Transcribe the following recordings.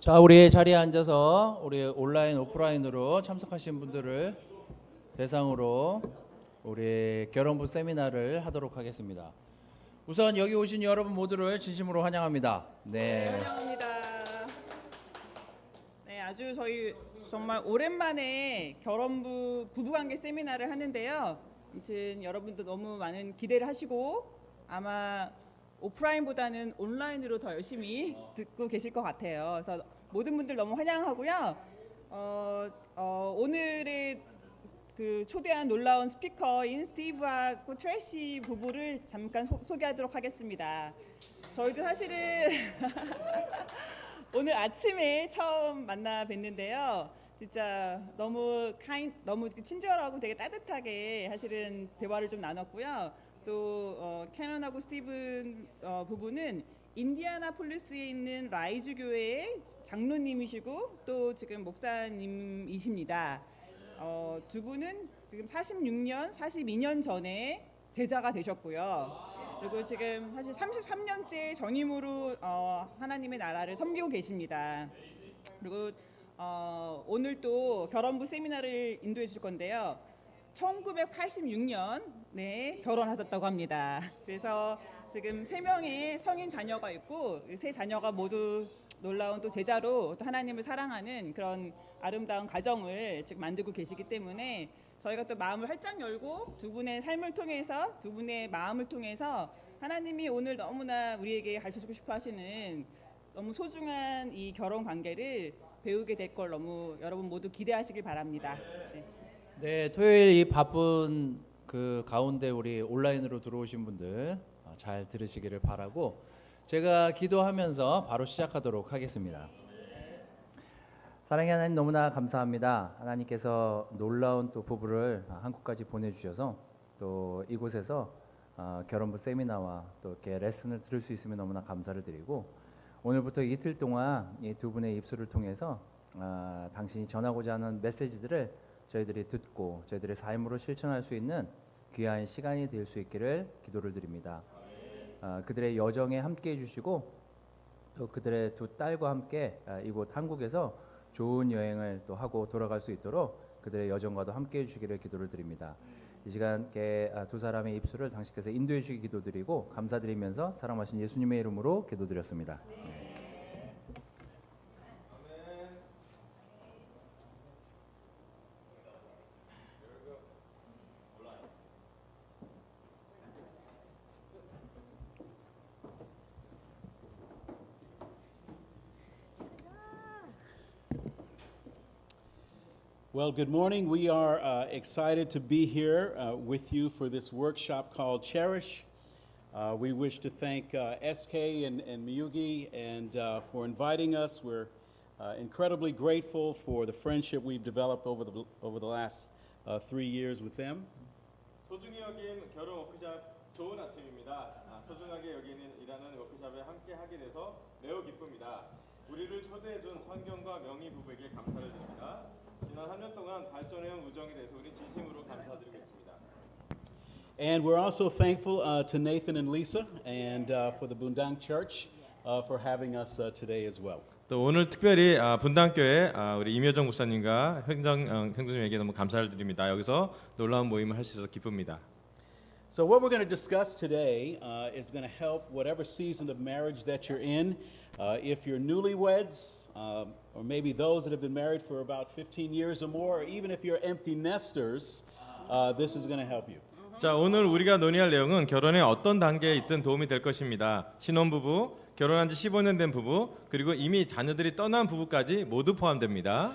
자, 우리 자리에 앉아서 우리 온라인, 오프라인으로 참석하신 분들을 대상으로 우리 결혼부 세미나를 하도록 하겠습니다. 우선 여기 오신 여러분 모두를 진심으로 환영합니다. 네. 환영합니다. 네, 아주 저희 정말 오랜만에 결혼부 부부관계 세미나를 하는데요. 아무튼 여러분도 너무 많은 기대를 하시고 아마 오프라인보다는 온라인으로 더 열심히 듣고 계실 것 같아요. 그래서 모든 분들 너무 환영하고요. 오늘의 그 초대한 놀라운 스피커인 스티브하고 트래시 부부를 잠깐 소개하도록 하겠습니다. 저희도 사실은 오늘 아침에 처음 만나 뵀는데요. 진짜 너무 친절하고 되게 따뜻하게 사실은 대화를 좀 나눴고요. 또 캐넌하고 스티븐 부부는 인디애나폴리스에 있는 라이즈 교회의 장로님이시고 또 지금 목사님이십니다. 두 분은 지금 42년 전에 제자가 되셨고요. 그리고 지금 사실 33년째 전임으로 하나님의 나라를 섬기고 계십니다. 그리고 오늘 또 결혼부 세미나를 인도해 주실 건데요. 1986년에 결혼하셨다고 합니다. 그래서 지금 3명의 성인 자녀가 있고 3자녀가 모두 놀라운 또 제자로 또 하나님을 사랑하는 그런 아름다운 가정을 지금 만들고 계시기 때문에 저희가 또 마음을 활짝 열고 두 분의 삶을 통해서 두 분의 마음을 통해서 하나님이 오늘 너무나 우리에게 가르쳐주고 싶어 하시는 너무 소중한 이 결혼 관계를 배우게 될 걸 너무 여러분 모두 기대하시길 바랍니다. 네. 네, 토요일 이 바쁜 그 가운데 우리 온라인으로 들어오신 분들 잘 들으시기를 바라고 제가 기도하면서 바로 시작하도록 하겠습니다. 사랑의 하나님 너무나 감사합니다. 하나님께서 놀라운 또 부부를 한국까지 보내주셔서 또 이곳에서 결혼부 세미나와 또 이렇게 레슨을 들을 수 있으면 너무나 감사를 드리고 오늘부터 이틀 동안 이 두 분의 입술을 통해서 당신이 전하고자 하는 메시지들을 저희들이 듣고 저희들의 삶으로 실천할 수 있는 귀한 시간이 될 수 있기를 기도를 드립니다. 그들의 여정에 함께해 주시고 또 그들의 두 딸과 함께 이곳 한국에서 좋은 여행을 또 하고 돌아갈 수 있도록 그들의 여정과도 함께해 주시기를 기도를 드립니다. 이 시간께 두 사람의 입술을 당신께서 인도해 주시기 기도드리고 감사드리면서 사랑하신 예수님의 이름으로 기도드렸습니다. Well, good morning. We are excited to be here with you for this workshop called Cherish. We wish to thank SK and Miyugi for inviting us. We're incredibly grateful for the friendship we've developed over the last 3 years with them. 소중히 여긴 결혼 워크샵 좋은 아침입니다. 소중하게 여기는 일하는 워크샵에 함께 하게 돼서 매우 기쁩니다. 우리를 초대해준 성경과 명희 부부에게 감사를 드립니다. 지난 3년 동안 발전해온 우정에 대해서 우리 진심으로 감사드리고 있습니다. And we're also thankful to Nathan and Lisa and for the Bundang Church for having us today as well. 또 오늘 특별히 분당교회 우리 임효정 목사님과 형제님에게 너무 감사를 드립니다. 여기서 놀라운 모임을 할 수 있어서 기쁩니다. So what we're going to discuss today is going to help whatever season of marriage that you're in. If you're newlyweds, or maybe those that have been married for about 15 years or more, or even if you're empty nesters, this is going to help you. 자, 오늘 우리가 논의할 내용은 결혼의 어떤 단계에 있든 도움이 될 것입니다. 신혼부부, 결혼한 지 15년 된 부부, 그리고 이미 자녀들이 떠난 부부까지 모두 포함됩니다.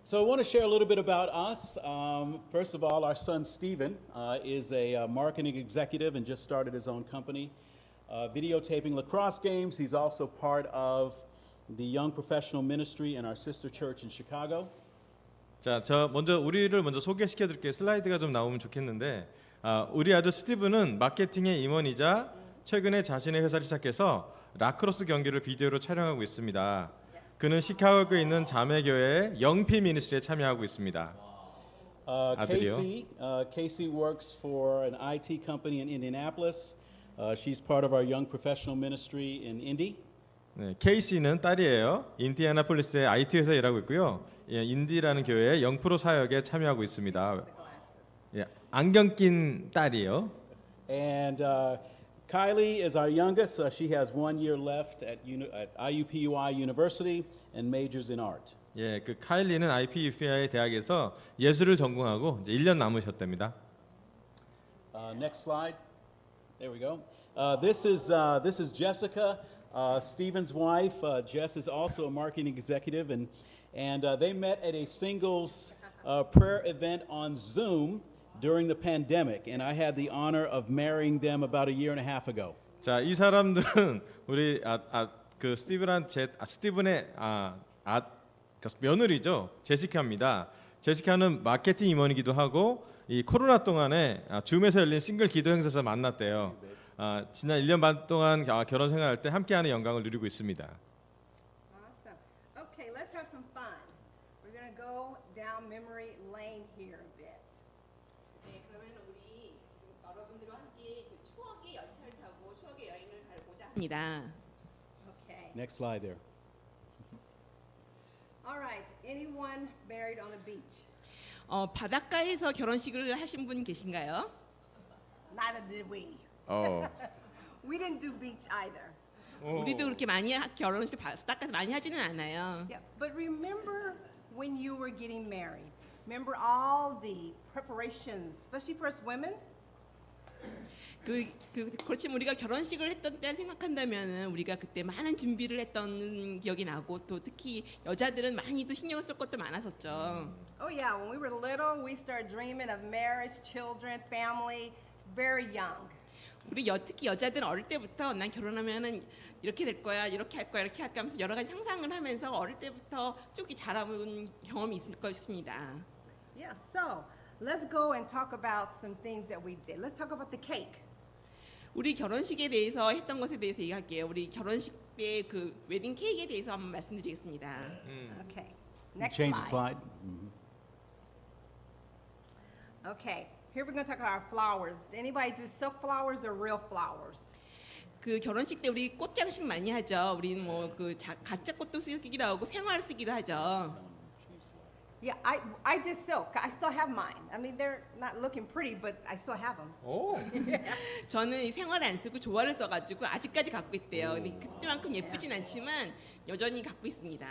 So I want to share a little bit about us. First of all, our son Stephen is a marketing executive and just started his own company, videotaping lacrosse games. He's also part of the Young Professional Ministry in our sister church in Chicago. 자, 우리를 먼저 소개시켜 드릴게요. 슬라이드가 좀 나오면 좋겠는데, 우리 아들 스티브는 마케팅의 임원이자 최근에 자신의 회사를 시작해서 라크로스 경기를 비디오로 촬영하고 있습니다. 그는 시카고에 있는 자매교회 영피 미니스트리에 참여하고 있습니다. 아들이요. Casey works for an IT company in Indianapolis. She's part of our young professional ministry in Indy. 네, 케이씨는 딸이에요. 인디애나폴리스의 IT 회사에 일하고 있고요. 예, 인디라는 교회의 0% 사역에 참여하고 있습니다. 예, 안경 낀 딸이에요. And Kylie is our youngest. She has 1 year left at IUPUI University and majors in art. 예, 그 카일리는 IPUPI 대학에서 예술을 전공하고 이제 1년 남으셨답니다. Next slide. There we go. This is Jessica, Stephen's wife. Jess is also a marketing executive, and they met at a singles prayer event on Zoom during the pandemic, and I had the honor of marrying them about a year and a half ago. 자, 이 사람들은 우리 그 스티븐의 그 며느리죠. 제시카입니다. 제시카는 마케팅 임원이기도 하고 이 코로나 동안에 줌에서 열린 싱글 기도 행사에서 만났대요. 지난 1년 반 동안 결혼 생활할 때 함께하는 영광을 누리고 있습니다. Awesome. Okay, let's have some fun. We're going to go down memory lane here a bit. 네, 그러면 우리 여러분들과 함께 그 추억의 열차를 타고 추억의 여행을 가보자 합니다. Okay. Next slide there. All right. Anyone married on a beach? 바닷가에서 결혼식을 하신 분 계신가요? Neither did we. We didn't do beach either. 우리도 그렇게 많이 결혼식 바닷가에서 많이 하지는 않아요. Yeah, but remember when you were getting married. Remember all the preparations, especially for us women? 그렇지만 우리가 결혼식을 했던 때 생각한다면은 우리가 그때 많은 준비를 했던 기억이 나고 또 특히 여자들은 많이도 신경을 쓸 것도 많았었죠. Oh yeah, when we were little, we started dreaming of marriage, children, family, very young. 우리 특히 여자들은 어릴 때부터 난 결혼하면은 이렇게 될 거야, 이렇게 할 거야, 이렇게 할까 하면서 여러 가지 상상을 하면서 어릴 때부터 쭉 자라온 경험이 있을 것입니다. Yeah, so let's go and talk about some things that we did. Let's talk about the cake. 우리 결혼식에 대해서 했던 것에 대해서 얘기할게요. 우리 결혼식 때 그 웨딩 케이크에 대해서 한번 말씀드리겠습니다. Okay. You Next change the slide. slide. Okay. Here we're going to talk about our flowers. Anybody do silk flowers or real flowers? 그 결혼식 때 우리 꽃장식 많이 하죠. 우리는 뭐 그 가짜 꽃도 쓰기도 하고 생화를 쓰기도 하죠. Yeah, I did silk. I still have mine. I mean, they're not looking pretty, but I still have them. 오. 저는 이 생화를 안 쓰고 조화를 써가지고 아직까지 갖고 있대요. 근데 그때만큼 예쁘진 않지만 여전히 갖고 있습니다.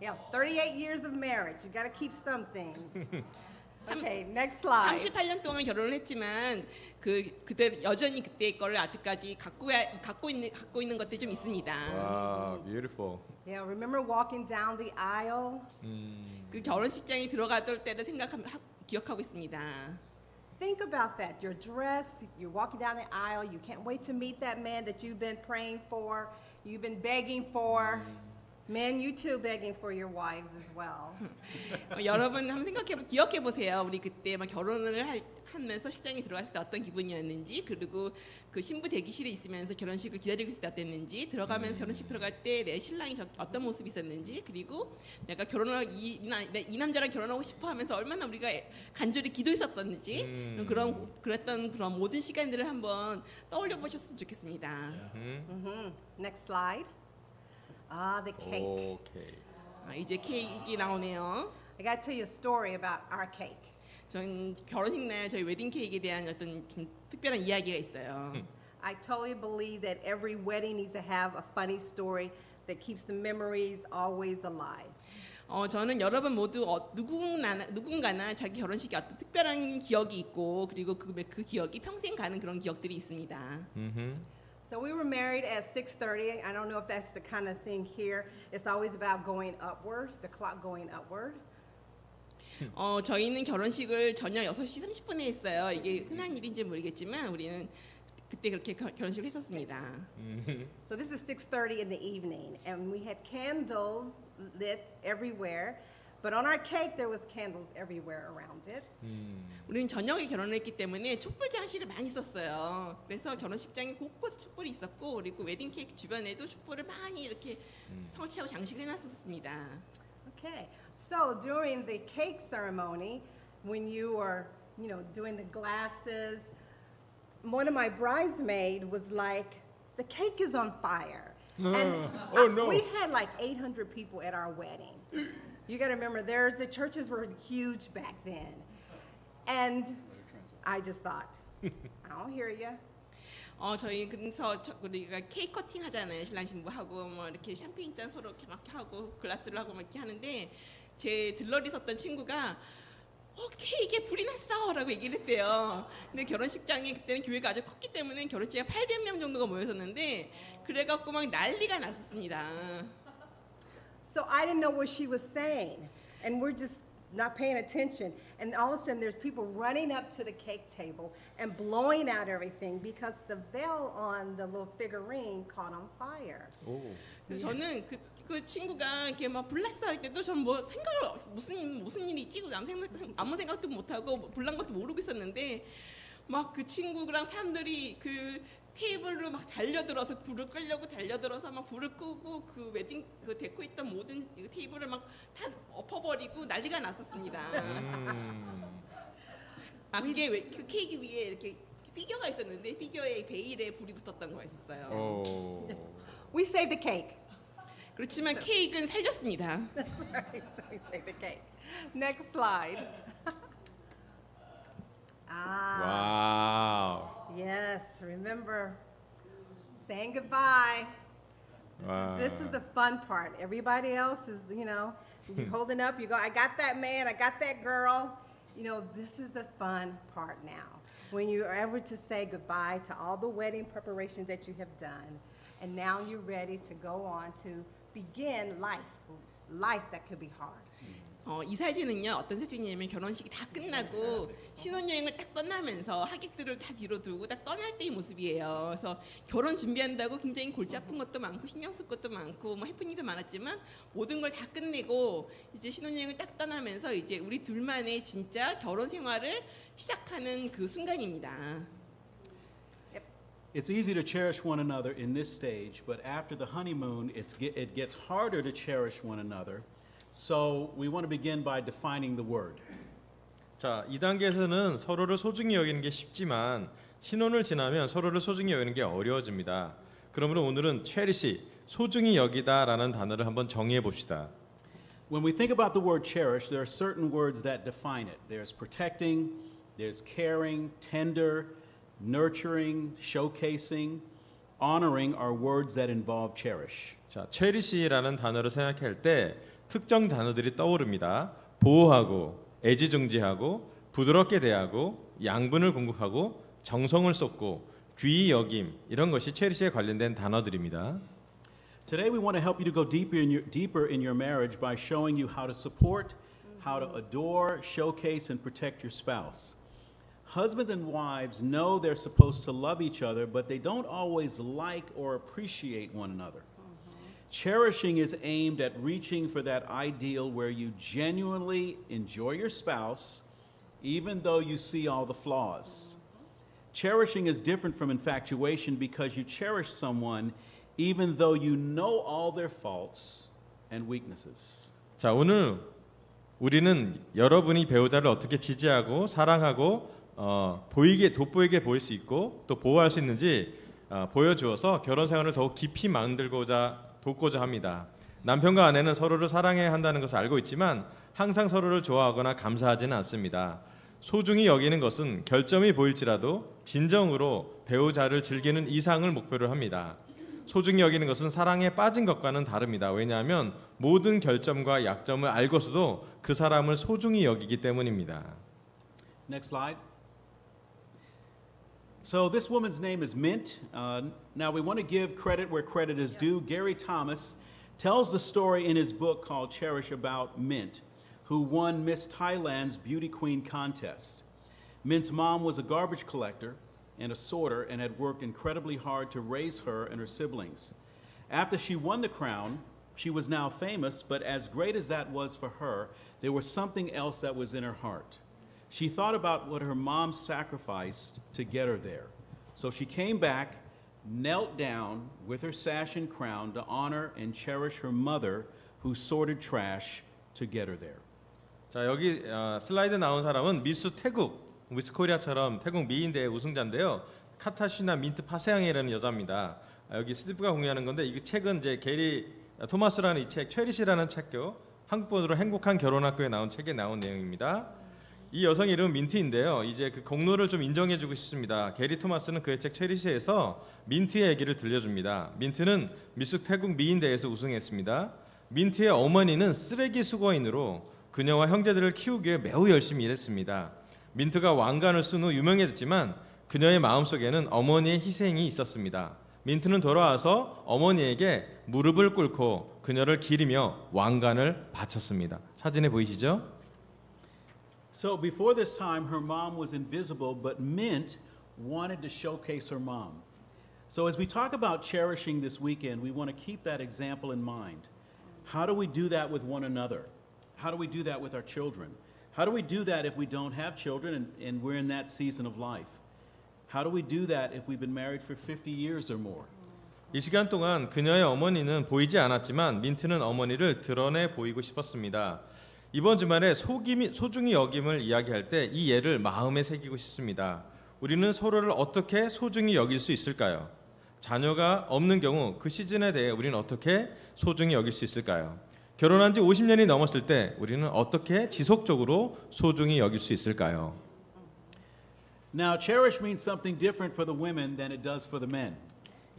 Yeah, 38 years of marriage. You got to keep some things. Okay, next slide. 38년 동안 결혼을 했지만 그대 여전히 그때 거를 아직까지 갖고 있는 것들이 좀 있습니다. 와, beautiful. Yeah, remember walking down the aisle? 그 결혼식장에 들어가던 때를 기억하고 있습니다. Think about that. Your dress, you're walking down the aisle, you can't wait to meet that man that you've been praying for, you've been begging for. Men, you too begging for your wives as well. 여러분 한번 기억해 보세요. 우리 그때 막 결혼을 하면서 식장에 들어갔을 때 어떤 기분이었는지, 그리고 그 신부 대기실에 있으면서 결혼식을 기다리고 있을 때 어땠는지, 들어가면서 결혼식 들어갈 때 내 신랑이 어떤 모습이 있었는지, 그리고 내가 이 남자랑 결혼하고 싶어 하면서 얼마나 우리가 간절히 기도했었던지 그랬던 그런 모든 시간들을 한번 떠올려 보셨으면 좋겠습니다. Next slide. Ah, the cake. 오케이. 이제 케이크 나오네요. I got to tell you a story about our cake. 전 결혼식 날 저희 웨딩 케이크에 대한 어떤 좀 특별한 이야기가 있어요. I totally believe that every wedding needs to have a funny story that keeps the memories always alive. 저는 여러분 모두 누군가나 자기 결혼식에 어떤 특별한 기억이 있고, 그리고 그 기억이 평생 가는 그런 기억들이 있습니다. So we were married at 6:30. I don't know if that's the kind of thing here. It's always about going upward, the clock going upward. 저희는 결혼식을 저녁 6시 30분에 했어요. 이게 흔한 일인지 모르겠지만 우리는 그때 그렇게 결혼식을 했었습니다. So this is 6:30 in the evening, and we had candles lit everywhere. But on our cake, there was candles everywhere around it. 우리는 저녁에 결혼을 했기 때문에 촛불 장식을 많이 썼어요. 그래서 결혼식장에 곳곳에 촛불이 있었고, 그리고 웨딩 케이크 주변에도 촛불을 많이 이렇게 설치하고 장식을 해놨었습니다. Okay. So during the cake ceremony, when you were, doing the glasses, one of my bridesmaids was like, "The cake is on fire." And Oh, no. we had like 800 people at our wedding. You got to remember, the churches were huge back then. And I just thought, I don't hear you. 저희 그래서 우리가 케이크 커팅 하잖아요. 신랑 신부하고 뭐 이렇게 샴페인 잔 서로 이렇게 막 하고 글라스를 하고 막 이렇게 하는데 제 들러리 섰던 친구가 케이크에 불이 났어라고 얘기를 했대요. 근데 결혼식장이 그때는 교회가 아주 컸기 때문에 결혼식에 800명 정도가 모였었는데 그래갖고 막 난리가 났었습니다. So I didn't know what she was saying. And we're just not paying attention. And all of a sudden, there's people running up to the cake table and blowing out everything because the veil on the little figurine caught on fire. 그래서 저는 그 친구가 이렇게 막 불났어 할 때도 전 뭐 생각을 무슨 일이 있지? 아무 생각도 못 하고 불난 것도 모르고 있었는데 막 그 친구랑 사람들이 그 테이블로 막 달려들어서 불을 끄려고 달려들어서 막 불을 끄고 그 웨딩 그 데코 있던 모든 그 테이블을 막 다 엎어버리고 난리가 났었습니다. 그게 그 케이크 위에 이렇게 피겨가 있었는데 피겨에 베일에 불이 붙었던 거가 있었어요. We saved the cake. 그렇지만 케이크는 살렸습니다. That's right. So we saved the cake. Next slide. 와우. Yes, remember saying goodbye. 와. This is the fun part. Everybody else is, you holding up, you go, I got that man, I got that girl. This is the fun part now. When you're able to say goodbye to all the wedding preparations that you have done, and now you're ready to go on to begin life that could be hard. 이 사진은요 어떤 사진이냐면 결혼식이 다 끝나고 신혼여행을 딱 떠나면서 하객들을 다 뒤로 두고 딱 떠날 때의 모습이에요. 그래서 결혼 준비한다고 굉장히 골치 아픈 것도 많고 신경 쓸 것도 많고 뭐 해프닝도 많았지만 모든 걸 다 끝내고 이제 신혼여행을 딱 떠나면서 이제 우리 둘만의 진짜 결혼 생활을 시작하는 그 순간입니다. It's easy to cherish one another in this stage, but after the honeymoon, it gets harder to cherish one another. So we want to begin by defining the word. 자, 이 단계에서는 서로를 소중히 여기는 게 쉽지만 신혼을 지나면 서로를 소중히 여기는 게 어려워집니다. 그러므로 오늘은 cherish, 소중히 여기다라는 단어를 한번 정의해 봅시다. When we think about the word cherish, there are certain words that define it. There's protecting, there's caring, tender, nurturing, showcasing, honoring are words that involve cherish. 자, cherish라는 단어를 생각할 때 특정 단어들이 떠오릅니다. 보호하고, 애지중지하고, 부드럽게 대하고, 양분을 공급하고, 정성을 쏟고, 귀히 여김 이런 것이 cherish에 관련된 단어들입니다. Today we want to help you to go deeper in your marriage by showing you how to support, how to adore, showcase, and protect your spouse. Husbands and wives know they're supposed to love each other, but they don't always like or appreciate one another. Cherishing is aimed at reaching for that ideal where you genuinely enjoy your spouse, even though you see all the flaws. Cherishing is different from infatuation because you cherish someone even though you know all their faults and weaknesses. 자, 오늘 우리는 여러분이 배우자를 어떻게 지지하고 사랑하고 돋보이게 보일 수 있고 또 보호할 수 있는지 보여주어서 결혼 생활을 더욱 깊이 돕고자 합니다. 남편과 아내는 서로를 사랑해야 한다는 것을 알고 있지만 항상 서로를 좋아하거나 감사하지는 않습니다. 소중히 여기는 것은 결점이 보일지라도 진정으로 배우자를 즐기는 이상을 목표로 합니다. 소중히 여기는 것은 사랑에 빠진 것과는 다릅니다. 왜냐하면 모든 결점과 약점을 알고서도 그 사람을 소중히 여기기 때문입니다. Next slide. So this woman's name is Mint. Now we want to give credit where credit is due. Gary Thomas tells the story in his book called Cherish about Mint, who won Miss Thailand's Beauty Queen contest. Mint's mom was a garbage collector and a sorter and had worked incredibly hard to raise her and her siblings. After she won the crown, she was now famous, but as great as that was for her, there was something else that was in her heart. She thought about what her mom sacrificed to get her there. So she came back, knelt down with her sash and crown to honor and cherish her mother who sorted trash to get her there. 자, 여기 슬라이드 나온 사람은 미스 태국, 미스 코리아처럼 태국 미인대회 우승자인데요. 카타시나 민트 파세앙이라는 여자입니다. 여기 스티브가 공유하는 건데 이 책은 이제 게리 토마스라는 이 책, 체리시라는 책교 한국본으로 행복한 결혼학교에 나온 책에 나온 내용입니다. 이 여성 이름은 민트인데요. 이제 그 공로를 좀 인정해주고 싶습니다. 게리 토마스는 그의 책 체리시에서 민트의 얘기를 들려줍니다. 민트는 미스 태국 미인대회에서 우승했습니다. 민트의 어머니는 쓰레기 수거인으로 그녀와 형제들을 키우기 위해 매우 열심히 일했습니다. 민트가 왕관을 쓴 후 유명해졌지만 그녀의 마음속에는 어머니의 희생이 있었습니다. 민트는 돌아와서 어머니에게 무릎을 꿇고 그녀를 기리며 왕관을 바쳤습니다. 사진에 보이시죠? So before this time, her mom was invisible, but Mint wanted to showcase her mom. So as we talk about cherishing this weekend, we want to keep that example in mind. How do we do that with one another? How do we do that with our children? How do we do that if we don't have children and we're in that season of life? How do we do that if we've been married for 50 years or more? 이 시간 동안 그녀의 어머니는 보이지 않았지만 민트는 어머니를 드러내 보이고 싶었습니다. 이번 주말에 소중히 여김을 이야기할 때 이 예를 마음에 새기고 싶습니다. 우리는 서로를 어떻게 소중히 여길 수 있을까요? 자녀가 없는 경우 그 시즌에 대해 우리는 어떻게 소중히 여길 수 있을까요? 결혼한 지 50년이 넘었을 때 우리는 어떻게 지속적으로 소중히 여길 수 있을까요? Now, cherish means something different for the women than it does for the men.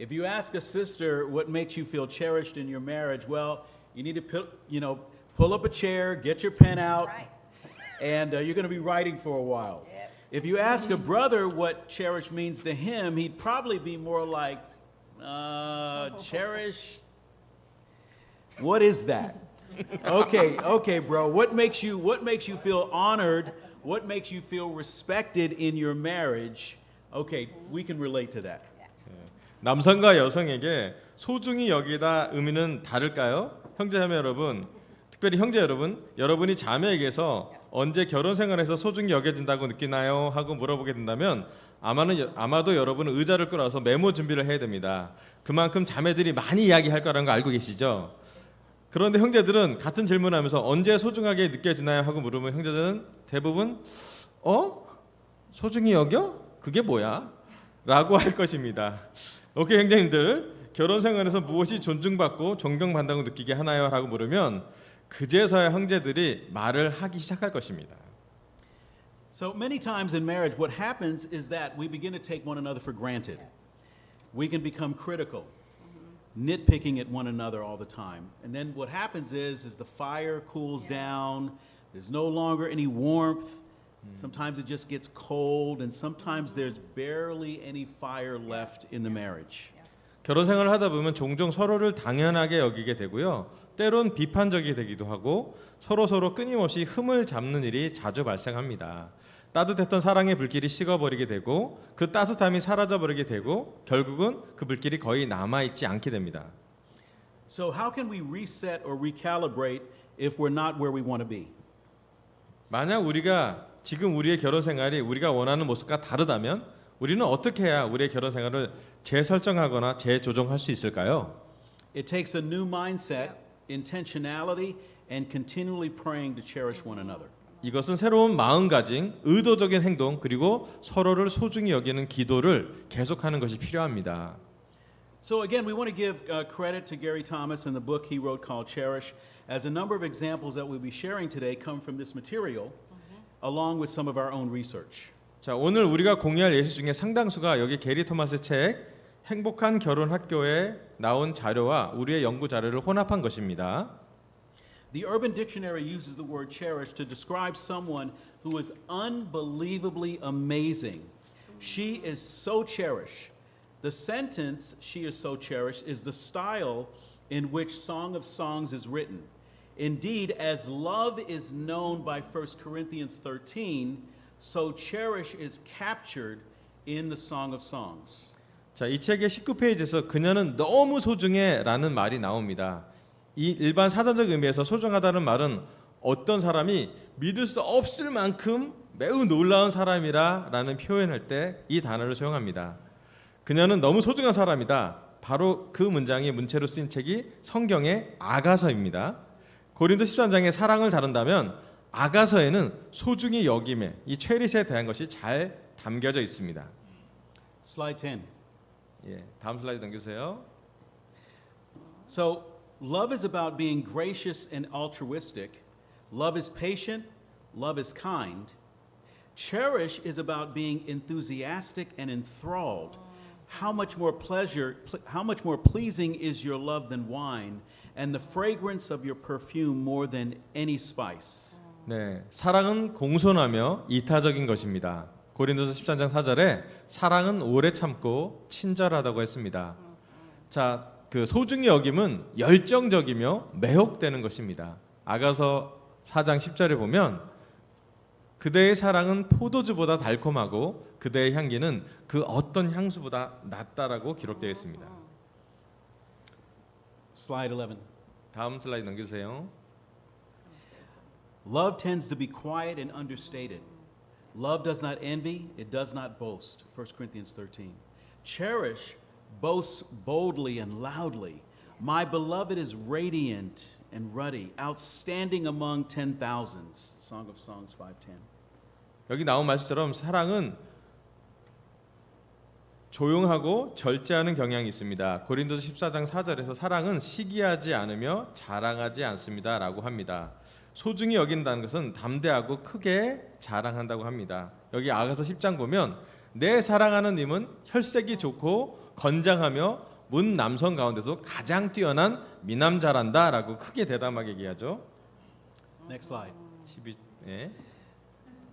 If you ask a sister what makes you feel cherished in your marriage, well, you need to pull up a chair, get your pen out, Right. and you're going to be writing for a while. If you ask a brother what cherish means to him, he'd probably be more like, cherish? What is that? Okay, bro. What makes you feel honored? What makes you feel respected in your marriage? Okay, we can relate to that. 남성과 여성에게 소중히 여기다 의미는 다를까요? 형제자매 여러분, 특별히 형제 여러분, 여러분이 자매에게서 언제 결혼 생활에서 소중히 여겨진다고 느끼나요? 하고 물어보게 된다면 아마도 여러분은 의자를 끌어서 메모 준비를 해야 됩니다. 그만큼 자매들이 많이 이야기할 거라는 거 알고 계시죠? 그런데 형제들은 같은 질문하면서 언제 소중하게 느껴지나요? 하고 물으면 형제들은 대부분 소중히 여겨? 그게 뭐야? 라고 할 것입니다. 오케이 형제님들, 결혼 생활에서 무엇이 존중받고 존경받는다고 느끼게 하나요? 라고 물으면 그제서야 형제들이 말을 하기 시작할 것입니다. So many times in marriage, what happens is that we begin to take one another for granted. We can become critical, nitpicking at one another all the time. And then what happens is the fire cools down, there's no longer any warmth. Sometimes it just gets cold, and sometimes there's barely any fire left in the marriage. 결혼 생활을 하다 보면 종종 서로를 당연하게 여기게 되고요. 때론 비판적이 되기도 하고 서로 끊임없이 흠을 잡는 일이 자주 발생합니다. 따뜻했던 사랑의 불길이 식어버리게 되고 그 따뜻함이 사라져버리게 되고 결국은 그 불길이 거의 남아있지 않게 됩니다. So how can we reset or recalibrate if we're not where we want to be? 만약 우리가 지금 우리의 결혼 생활이 우리가 원하는 모습과 다르다면 우리는 어떻게 해야 우리의 결혼 생활을 재설정하거나 재조정할 수 있을까요? It takes a new mindset, intentionality, and continually praying to cherish one another. 이것은 새로운 마음가짐, 의도적인 행동, 그리고 서로를 소중히 여기는 기도를 계속하는 것이 필요합니다. So again, we want to give credit to Gary Thomas and the book he wrote called Cherish, as a number of examples that we'll be sharing today come from this material, along with some of our own research. 자, 오늘 우리가 공유할 예시 중에 상당수가 여기 게리 토마스 책 행복한 결혼 학교에 나온 자료와 우리의 연구 자료를 혼합한 것입니다. The Urban Dictionary uses the word cherish to describe someone who is unbelievably amazing. She is so cherished. The sentence, she is so cherished, is the style in which Song of Songs is written. Indeed, as love is known by 1 Corinthians 13, so cherish is captured in the Song of Songs. 자, 이 책의 19페이지에서 그녀는 너무 소중해라는 말이 나옵니다. 이 일반 사전적 의미에서 소중하다는 말은 어떤 사람이 믿을 수 없을 만큼 매우 놀라운 사람이라라는 표현할 때 이 단어를 사용합니다. 그녀는 너무 소중한 사람이다. 바로 그 문장이 문체로 쓰인 책이 성경의 아가서입니다. 고린도 13장의 사랑을 다룬다면 아가서에는 소중히 여김에 이 체리스에 대한 것이 잘 담겨져 있습니다. Slide 10. 예, 다음 슬라이드 넘겨주세요. So, love is about being gracious and altruistic. Love is patient. Love is kind. Cherish is about being enthusiastic and enthralled. How much more pleasing is your love than wine, and the fragrance of your perfume more than any spice. 네, 사랑은 공손하며 이타적인 것입니다. 고린도서 13장 4절에 사랑은 오래 참고 친절하다고 했습니다. 자, 그 소중히 여김은 열정적이며 매혹되는 것입니다. 아가서 4장 10절에 보면 그대의 사랑은 포도주보다 달콤하고 그대의 향기는 그 어떤 향수보다 낫다라고 기록되어 있습니다. Slide 11. 다음 슬라이드 넘겨주세요. Love tends to be quiet and understated. Love does not envy, it does not boast. 1 Corinthians 13. Cherish boasts boldly and loudly. My beloved is radiant and ruddy, outstanding among 10,000s. Song of Songs 5:10. 여기 나온 말씀처럼 사랑은 조용하고 절제하는 경향이 있습니다. 고린도서 14장 4절에서 사랑은 시기하지 않으며 자랑하지 않습니다라고 합니다. 소중히 여긴다는 것은 담대하고 크게 자랑한다고 합니다. 여기 아가서 10장 보면 내 사랑하는 님은 혈색이 좋고 건장하며 문 남성 가운데서 가장 뛰어난 미남자란다라고 크게 대담하게 얘기하죠. Next slide. 12, 네.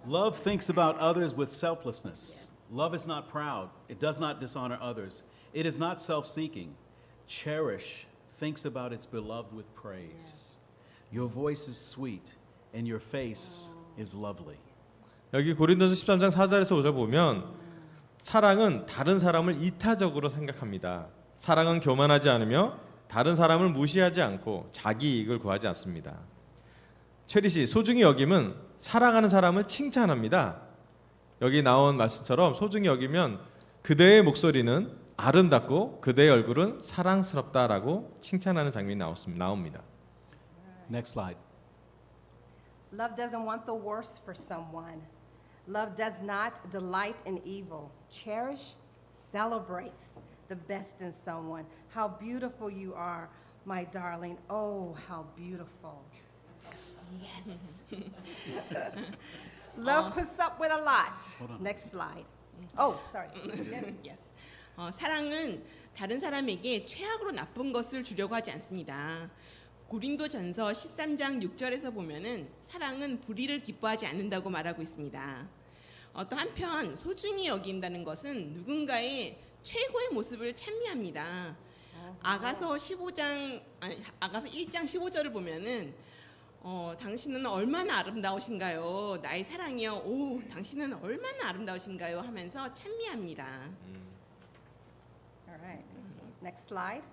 Love thinks about others with selflessness. Love is not proud. It does not dishonor others. It is not self-seeking. Cherish thinks about its beloved with praise. Your voice is sweet and your face is lovely. 여기 고린도서 13장 4절에서 5절 보면 사랑은 다른 사람을 이타적으로 생각합니다. 사랑은 교만하지 않으며 다른 사람을 무시하지 않고 자기 이익을 구하지 않습니다. 체리시 소중히 여김은 사랑하는 사람을 칭찬합니다. 여기 나온 말씀처럼 소중히 여기면 그대의 목소리는 아름답고 그대의 얼굴은 사랑스럽다라고 칭찬하는 장면이 나옵니다. Next slide. Love doesn't want the worst for someone. Love does not delight in evil. Cherish, celebrates the best in someone. How beautiful you are, my darling. Oh, how beautiful. Yes. Love puts up with a lot. Next slide. Oh, sorry. yes. 사랑은 다른 사람에게 최악으로 나쁜 것을 주려고 하지 않습니다. 고린도전서 13장 6절에서 보면은 사랑은 불의를 기뻐하지 않는다고 말하고 있습니다. 또 한편 소중히 여긴다는 것은 누군가의 최고의 모습을 찬미합니다. 아가서 1장 15절을 보면은 당신은 얼마나 아름다우신가요? 나의 사랑이여, 오, 당신은 얼마나 아름다우신가요? 하면서 찬미합니다. All right. Next slide.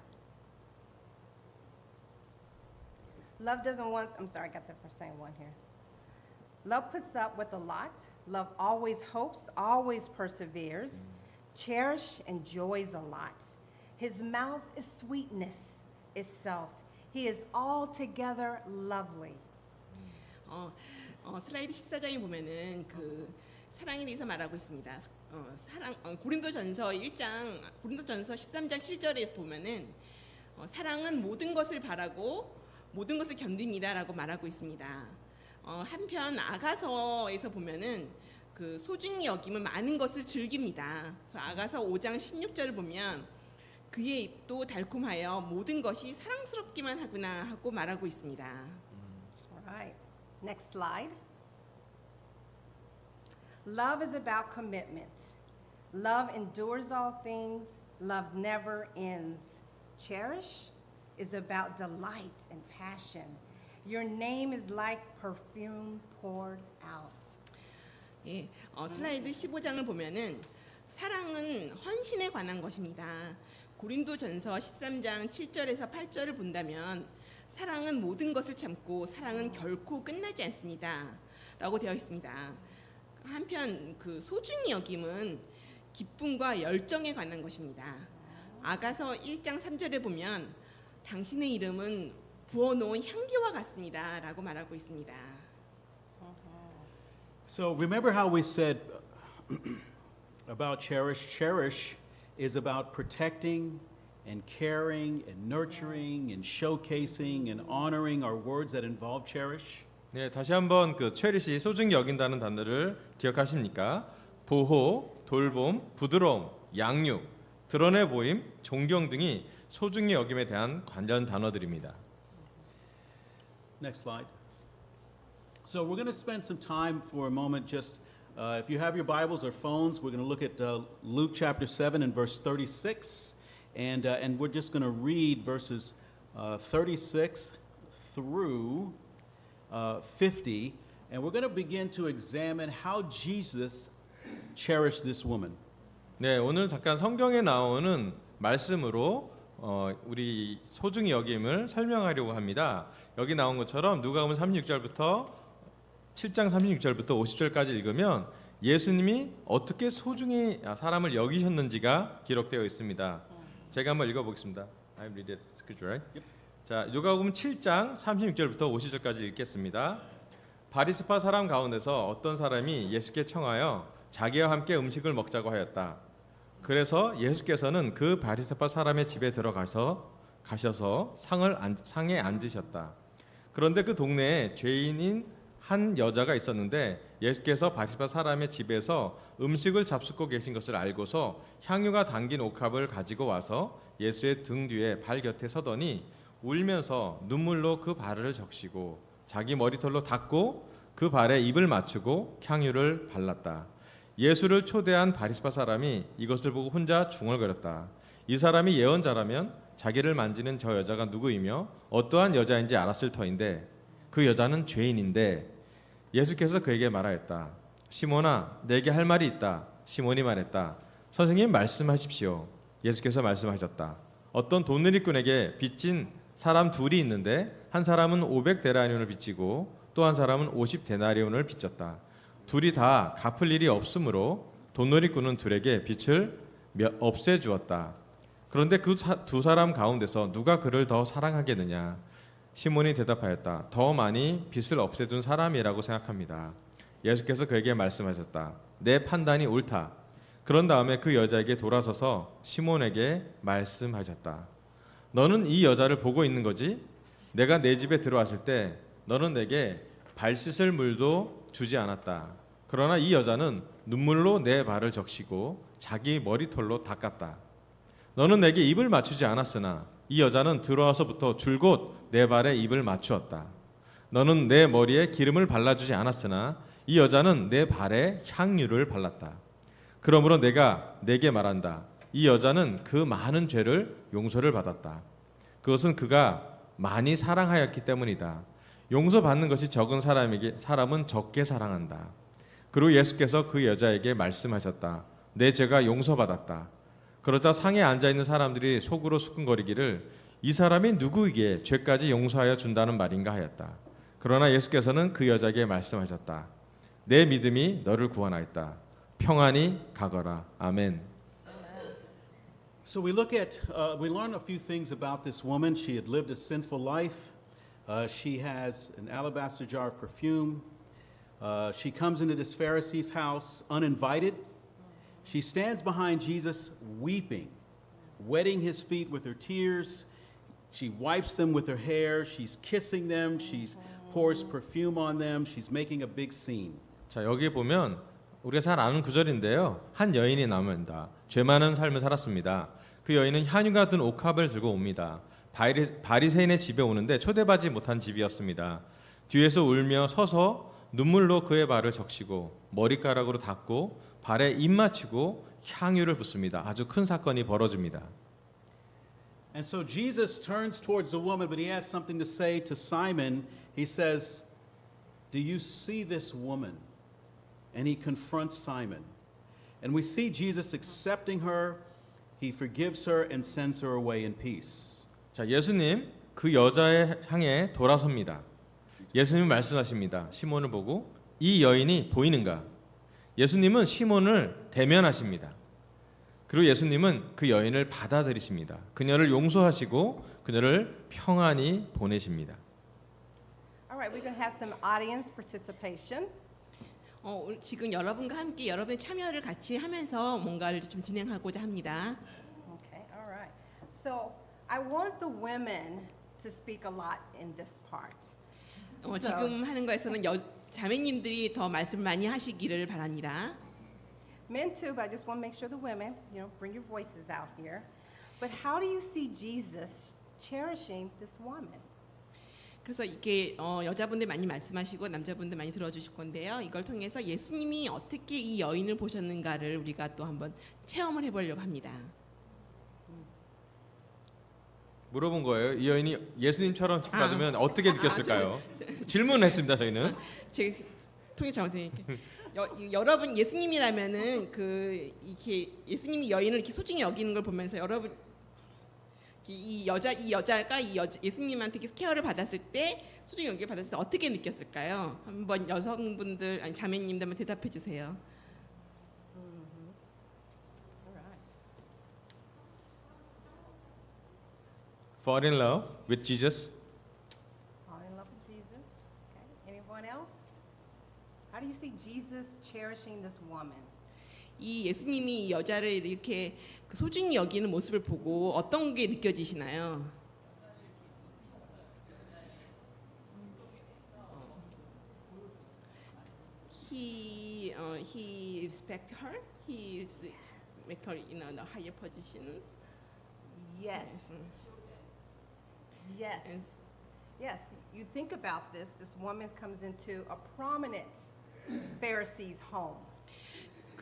Love doesn't want, I'm sorry, I got the second one here. Love puts up with a lot. Love always hopes, always perseveres. Cherish enjoys a lot. His mouth is sweetness itself. He is altogether lovely. 슬라이드 14장에 보면은 그 사랑에 대해서 말하고 있습니다. 고린도전서 13장 7절에 보면은 사랑은 모든 것을 바라고 모든 것을 견딥니다라고 말하고 있습니다. 한편 아가서에서 보면은 그 소중히 여김을 많은 것을 즐깁니다. 그래서 아가서 5장 16절을 보면 그의 입도 달콤하여 모든 것이 사랑스럽기만 하구나 하고 말하고 있습니다. All right. Next slide. Love is about commitment. Love endures all things. Love never ends. Cherish is about delight and passion. Your name is like perfume poured out. 예, 슬라이드 15장을 보면은 사랑은 헌신에 관한 것입니다. 고린도전서 13장 7절에서 8절을 본다면 사랑은 모든 것을 참고 사랑은 결코 끝나지 않습니다.라고 되어 있습니다. 한편 그 소중히 여김은 기쁨과 열정에 관한 것입니다. 아가서 1장 3절에 보면 당신의 이름은 부어놓은 향기와 같습니다라고 말하고 있습니다. So remember how we said about cherish? Cherish is about protecting and caring and nurturing and showcasing and honoring are words that involve cherish. 네, 다시 한번 그 체리시 소중히 여긴다는 단어를 기억하십니까? 보호, 돌봄, 부드러움, 양육, 드러내 보임, 존경 등이 소중히 여김에 대한 관련 단어들입니다. Next slide. So we're going to spend some time for a moment just if you have your Bibles or phones, we're going to look at Luke chapter 7 and verse 36 and we're just going to read verses 36 through 50 and we're going to begin to examine how Jesus cherished this woman. 네, 오늘 잠깐 성경에 나오는 말씀으로 우리 소중히 여김을 설명하려고 합니다. 여기 나온 것처럼 누가복음 36절부터 7장 36절부터 50절까지 읽으면 예수님이 어떻게 소중히 사람을 여기셨는지가 기록되어 있습니다. 제가 한번 읽어보겠습니다. I read it scripture, right? Yep. 자, 누가복음 7장 36절부터 50절까지 읽겠습니다. 바리새파 사람 가운데서 어떤 사람이 예수께 청하여 자기와 함께 음식을 먹자고 하였다. 그래서 예수께서는 그 바리새파 사람의 집에 가셔서 상에 앉으셨다. 그런데 그 동네에 죄인인 한 여자가 있었는데 예수께서 바리새파 사람의 집에서 음식을 잡숫고 계신 것을 알고서 향유가 담긴 옥합을 가지고 와서 예수의 등 뒤에 발 곁에 서더니 울면서 눈물로 그 발을 적시고 자기 머리털로 닦고 그 발에 입을 맞추고 향유를 발랐다. 예수를 초대한 바리새파 사람이 이것을 보고 혼자 중얼거렸다. 이 사람이 예언자라면 자기를 만지는 저 여자가 누구이며 어떠한 여자인지 알았을 터인데 그 여자는 죄인인데 예수께서 그에게 말하였다. 시몬아, 내게 할 말이 있다. 시몬이 말했다. 선생님 말씀하십시오. 예수께서 말씀하셨다. 어떤 돈느리꾼에게 빚진 사람 둘이 있는데 한 사람은 500데나리온을 빚지고 또 한 사람은 50데나리온을 빚졌다. 둘이 다 갚을 일이 없으므로 돈놀이꾼은 둘에게 빚을 없애주었다. 그런데 그 두 사람 가운데서 누가 그를 더 사랑하겠느냐? 시몬이 대답하였다. 더 많이 빚을 없애준 사람이라고 생각합니다. 예수께서 그에게 말씀하셨다. 내 판단이 옳다. 그런 다음에 그 여자에게 돌아서서 시몬에게 말씀하셨다. 너는 이 여자를 보고 있는 거지? 내가 내 집에 들어왔을 때 너는 내게 발 씻을 물도 주지 않았다. 그러나 이 여자는 눈물로 내 발을 적시고 자기 머리털로 닦았다. 너는 내게 입을 맞추지 않았으나 이 여자는 들어와서부터 줄곧 내 발에 입을 맞추었다. 너는 내 머리에 기름을 발라주지 않았으나 이 여자는 내 발에 향유를 발랐다. 그러므로 내가 내게 말한다. 이 여자는 그 많은 죄를 용서를 받았다. 그것은 그가 많이 사랑하였기 때문이다. 용서받는 것이 적은 사람은 적게 사랑한다. 그리고 예수께서 그 여자에게 말씀하셨다. 내 죄가 용서받았다. 그러자 상에 앉아있는 사람들이 속으로 수근거리기를 이 사람이 누구에게 죄까지 용서하여 준다는 말인가 하였다. 그러나 예수께서는 그 여자에게 말씀하셨다. 내 믿음이 너를 구원하였다. 평안히 가거라. 아멘. So we learn a few things about this woman. She had lived a sinful life. She has an alabaster jar of perfume. She comes into this Pharisee's house uninvited. She stands behind Jesus weeping, wetting his feet with her tears. She wipes them with her hair. She's kissing them. She pours perfume on them. She's making a big scene. 자, 여기 보면 우리가 잘 아는 구절인데요. 한 여인이 나옵니다. 죄 많은 삶을 살았습니다. 그 여인은 향유 같은 옥합을 들고 옵니다. 바리새인의 집에 오는데 초대받지 못한 집이었습니다. 뒤에서 울며 서서 눈물로 그의 발을 적시고 머리카락으로 닦고 발에 입 맞추고 향유를 붓습니다. 아주 큰 사건이 벌어집니다. And so Jesus turns towards the woman, but he has something to say to Simon. He says, "Do you see this woman?" And he confronts Simon. And we see Jesus accepting her. He forgives her and sends her away in peace. 자, 예수님 그 여자의 향해 돌아섭니다. 예수님이 말씀하십니다. 시몬을 보고 이 여인이 보이는가? 예수님은 시몬을 대면하십니다. 그리고 예수님은 그 여인을 받아들이십니다. 그녀를 용서하시고 그녀를 평안히 보내십니다. All right, we're going to have some audience participation. 지금 여러분과 함께 여러분의 참여를 같이 하면서 뭔가를 좀 진행하고자 합니다. Okay, all right. So I want the women to speak a lot in this part. 지금 하는 거에서는 자매님들이 더 말씀을 많이 하시기를 바랍니다. Men too, but I just want to make sure the women, bring your voices out here. But how do you see Jesus cherishing this woman? 그래서 이렇게 여자분들 많이 말씀하시고 남자분들 많이 들어주실 건데요. 이걸 통해서 예수님이 어떻게 이 여인을 보셨는가를 우리가 또 한번 체험을 해보려고 합니다. 물어본 거예요. 이 여인이 예수님처럼 받으면 어떻게 느꼈을까요? 질문했습니다. 저희는. 제가 통역 잘못했는데 여러분 예수님이라면은 이렇게 예수님이 여인을 이렇게 소중히 여기는 걸 보면서 여러분 이 여자가 예수님한테 케어를 받았을 때 소중히 여기를 받았을 때 어떻게 느꼈을까요? 한번 여성분들 아니 자매님들 한번 대답해 주세요. All right. Fall in love with Jesus. Fall in love with Jesus. Okay. Anyone else? How do you see Jesus cherishing this woman? 이 예수님이 이 여자를 이렇게 소중히 여기는 모습을 보고 어떤 게 느껴지시나요? He respect her. He make her in a higher position. Yes. Yes. And- Yes. You think about this. This woman comes into a prominent Pharisee's home.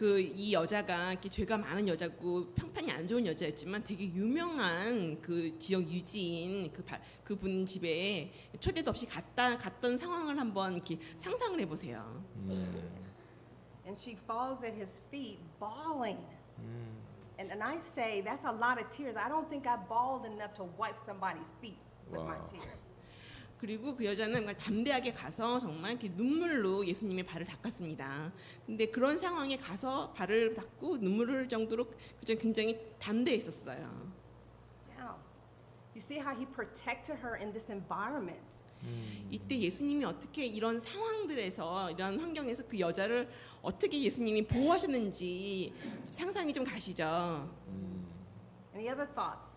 이 여자가 이렇게 죄가 많은 여자고 평판이 안 좋은 여자였지만 되게 유명한 그 지역 유지인 그분 집에 초대도 없이 갔던 상황을 한번 이렇게 상상을 해보세요. And she falls at his feet bawling. And I say, that's a lot of tears. I don't think I bawled enough to wipe somebody's feet with my Wow. tears. 그리고 그 여자는 정말 담대하게 가서 정말 이렇게 눈물로 예수님의 발을 닦았습니다. 근데 그런 상황에 가서 발을 닦고 눈물을 흘릴 정도로 그저 굉장히 담대했었어요. Yeah. You see how he protected her in this environment. 이때 예수님이 어떻게 이런 상황들에서 이런 환경에서 그 여자를 어떻게 예수님이 보호하셨는지 상상이 좀 가시죠. Any other thoughts?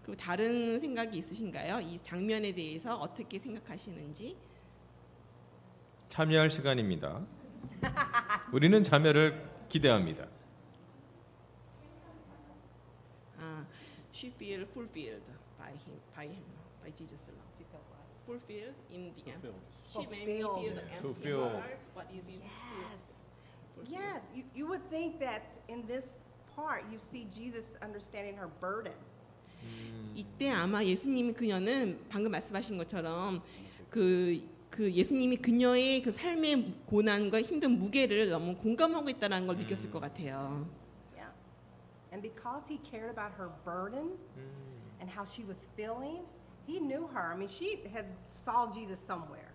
그리고 다른 생각이 있으신가요? 이 장면에 대해서 어떻게 생각하시는지? 참여할 시간입니다. 우리는 참여를 기대합니다. She feel fulfilled by Jesus love. Fulfilled in the end. She made me feel the empty Fulfilled. heart. What you feel? Yes. You would think that in this part you see Jesus understanding her burden. 이때 아마 예수님이 그녀는 방금 말씀하신 것처럼 그 예수님이 그녀의 그 삶의 고난과 힘든 무게를 너무 공감하고 있다는 걸 느꼈을 것 같아요. Yeah. And because he cared about her burden and how she was feeling, he knew her. I mean, she had saw Jesus somewhere.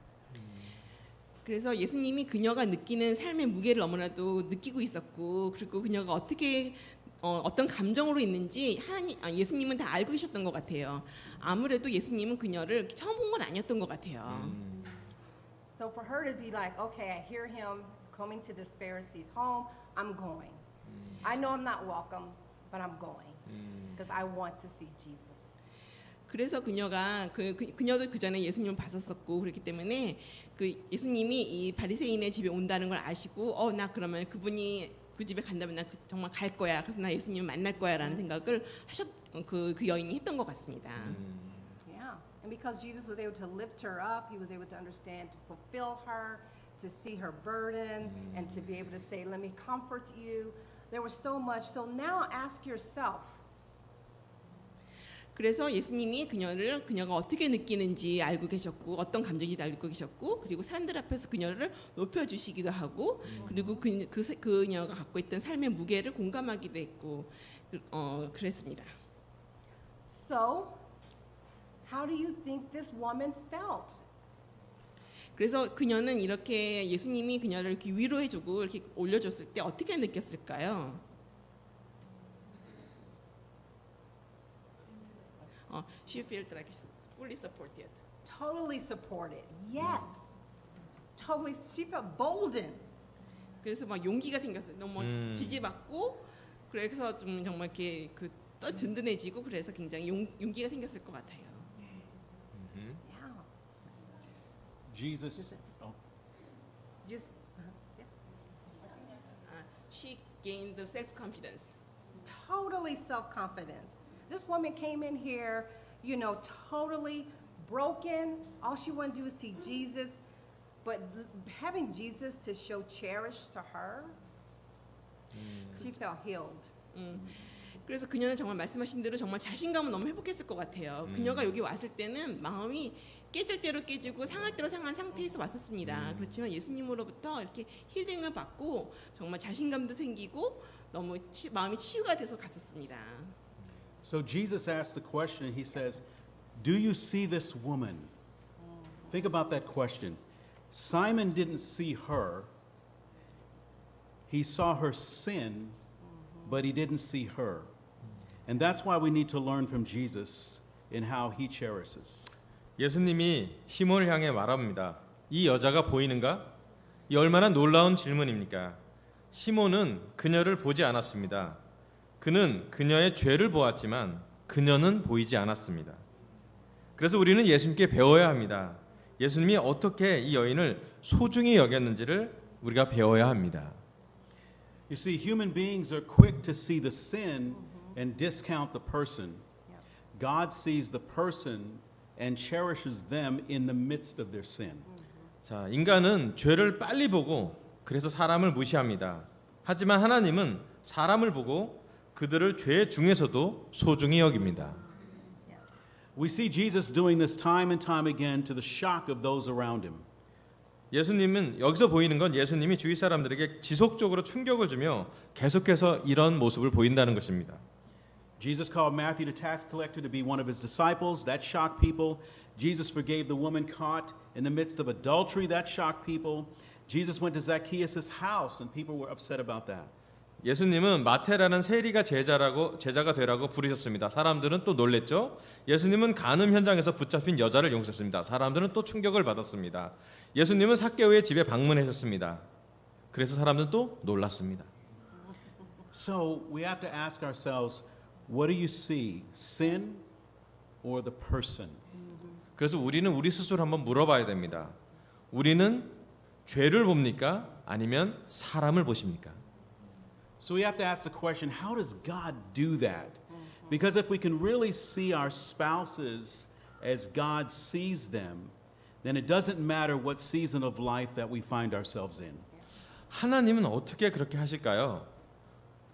그래서 예수님이 그녀가 느끼는 삶의 무게를 너무나도 느끼고 있었고, 그리고 그녀가 어떻게 어떤 감정으로 있는지 예수님은 다 알고 계셨던 것 같아요. 아무래도 예수님은 그녀를 처음 본 건 아니었던 것 같아요. So for her to be like, okay, I hear him coming to this Pharisee's home, I'm going. I know I'm not welcome, but I'm going because I want to see Jesus. 그래서 그녀가 그녀도 그 전에 예수님을 봤었었고 그렇기 때문에 그 예수님이 이 바리새인의 집에 온다는 걸 아시고 나 그러면 그분이 그 집에 간다면 나 정말 갈 거야. 그래서 나 예수님을 만날 거야라는 생각을 그 여인이 했던 것 같습니다. Yeah. And because Jesus was able to lift her up, he was able to understand, to fulfill her, to see her burden, and to be able to say, let me comfort you. There was so much. So now ask yourself, 그래서 예수님이 그녀가 어떻게 느끼는지 알고 계셨고 어떤 감정인지 알고 계셨고 그리고 사람들 앞에서 그녀를 높여주시기도 하고 그리고 그녀가 갖고 있던 삶의 무게를 공감하기도 했고 그랬습니다. so how do you think this woman felt? 그래서 그녀는 이렇게 예수님이 그녀를 이렇게 위로해주고 이렇게 올려줬을 때 어떻게 느꼈을까요? She felt like fully supported. Totally supported. Yes. Totally. She felt boldened. 그래서 막 용기가 생겼어요. 너무 지지받고 그래서 좀 정말 이렇게 든든해지고 그래서 굉장히 용기가 생겼을 것 같아요. Yeah. Jesus. Oh, Just, She gained the self-confidence. totally self-confidence. This woman came in here, you know, totally broken. All she wanted to do is see Jesus. But having Jesus to show cherish to her, she felt healed. 그래서 그녀는 정말 말씀하신 대로 정말 자신감은 너무 회복했을 것 같아요. 그녀가 여기 왔을 때는 마음이 깨질 대로 깨지고 상할 대로 상한 상태에서 왔었습니다. 그렇지만 예수님으로부터 이렇게 힐링을 받고 정말 자신감도 생기고 너무 마음이 치유가 돼서 갔었습니다. So Jesus asked the question, and he says, "Do you see this woman?" Think about that question. Simon didn't see her. He saw her sin, but he didn't see her. And that's why we need to learn from Jesus in how he cherishes. 예수님이 시몬을 향해 말합니다. 이 여자가 보이는가? 이 얼마나 놀라운 질문입니까? 시몬은 그녀를 보지 않았습니다. 그는 그녀의 죄를 보았지만 그녀는 보이지 않았습니다. 그래서 우리는 예수님께 배워야 합니다. 예수님이 어떻게 이 여인을 소중히 여겼는지를 우리가 배워야 합니다. You see, human beings are quick to see the sin and discount the person. God sees the person and cherishes them in the midst of their sin. 자, 인간은 죄를 빨리 보고 그래서 사람을 무시합니다. 하지만 하나님은 사람을 보고 그들을 죄 중에서도 소중히 여깁니다. We see Jesus doing this time and time again to the shock of those around him. 예수님은 여기서 보이는 건 예수님이 주위 사람들에게 지속적으로 충격을 주며 계속해서 이런 모습을 보인다는 것입니다. Jesus called Matthew the tax collector to be one of his disciples. That shocked people. Jesus forgave the woman caught in the midst of adultery. That shocked people. Jesus went to Zacchaeus' house and people were upset about that. 예수님은 마태라는 세리가 제자가 되라고 부르셨습니다. 사람들은 또 놀랬죠. 예수님은 간음 현장에서 붙잡힌 여자를 용서했습니다. 사람들은 또 충격을 받았습니다. 예수님은 삭개오의 집에 방문하셨습니다. 그래서 사람들은 또 놀랐습니다. So we have to ask ourselves, what do you see, sin or the person? 그래서 우리는 우리 스스로 한번 물어봐야 됩니다. 우리는 죄를 봅니까? 아니면 사람을 보십니까? So we have to ask the question, how does God do that? Because if we can really see our spouses as God sees them, then it doesn't matter what season of life that we find ourselves in. 하나님은 어떻게 그렇게 하실까요?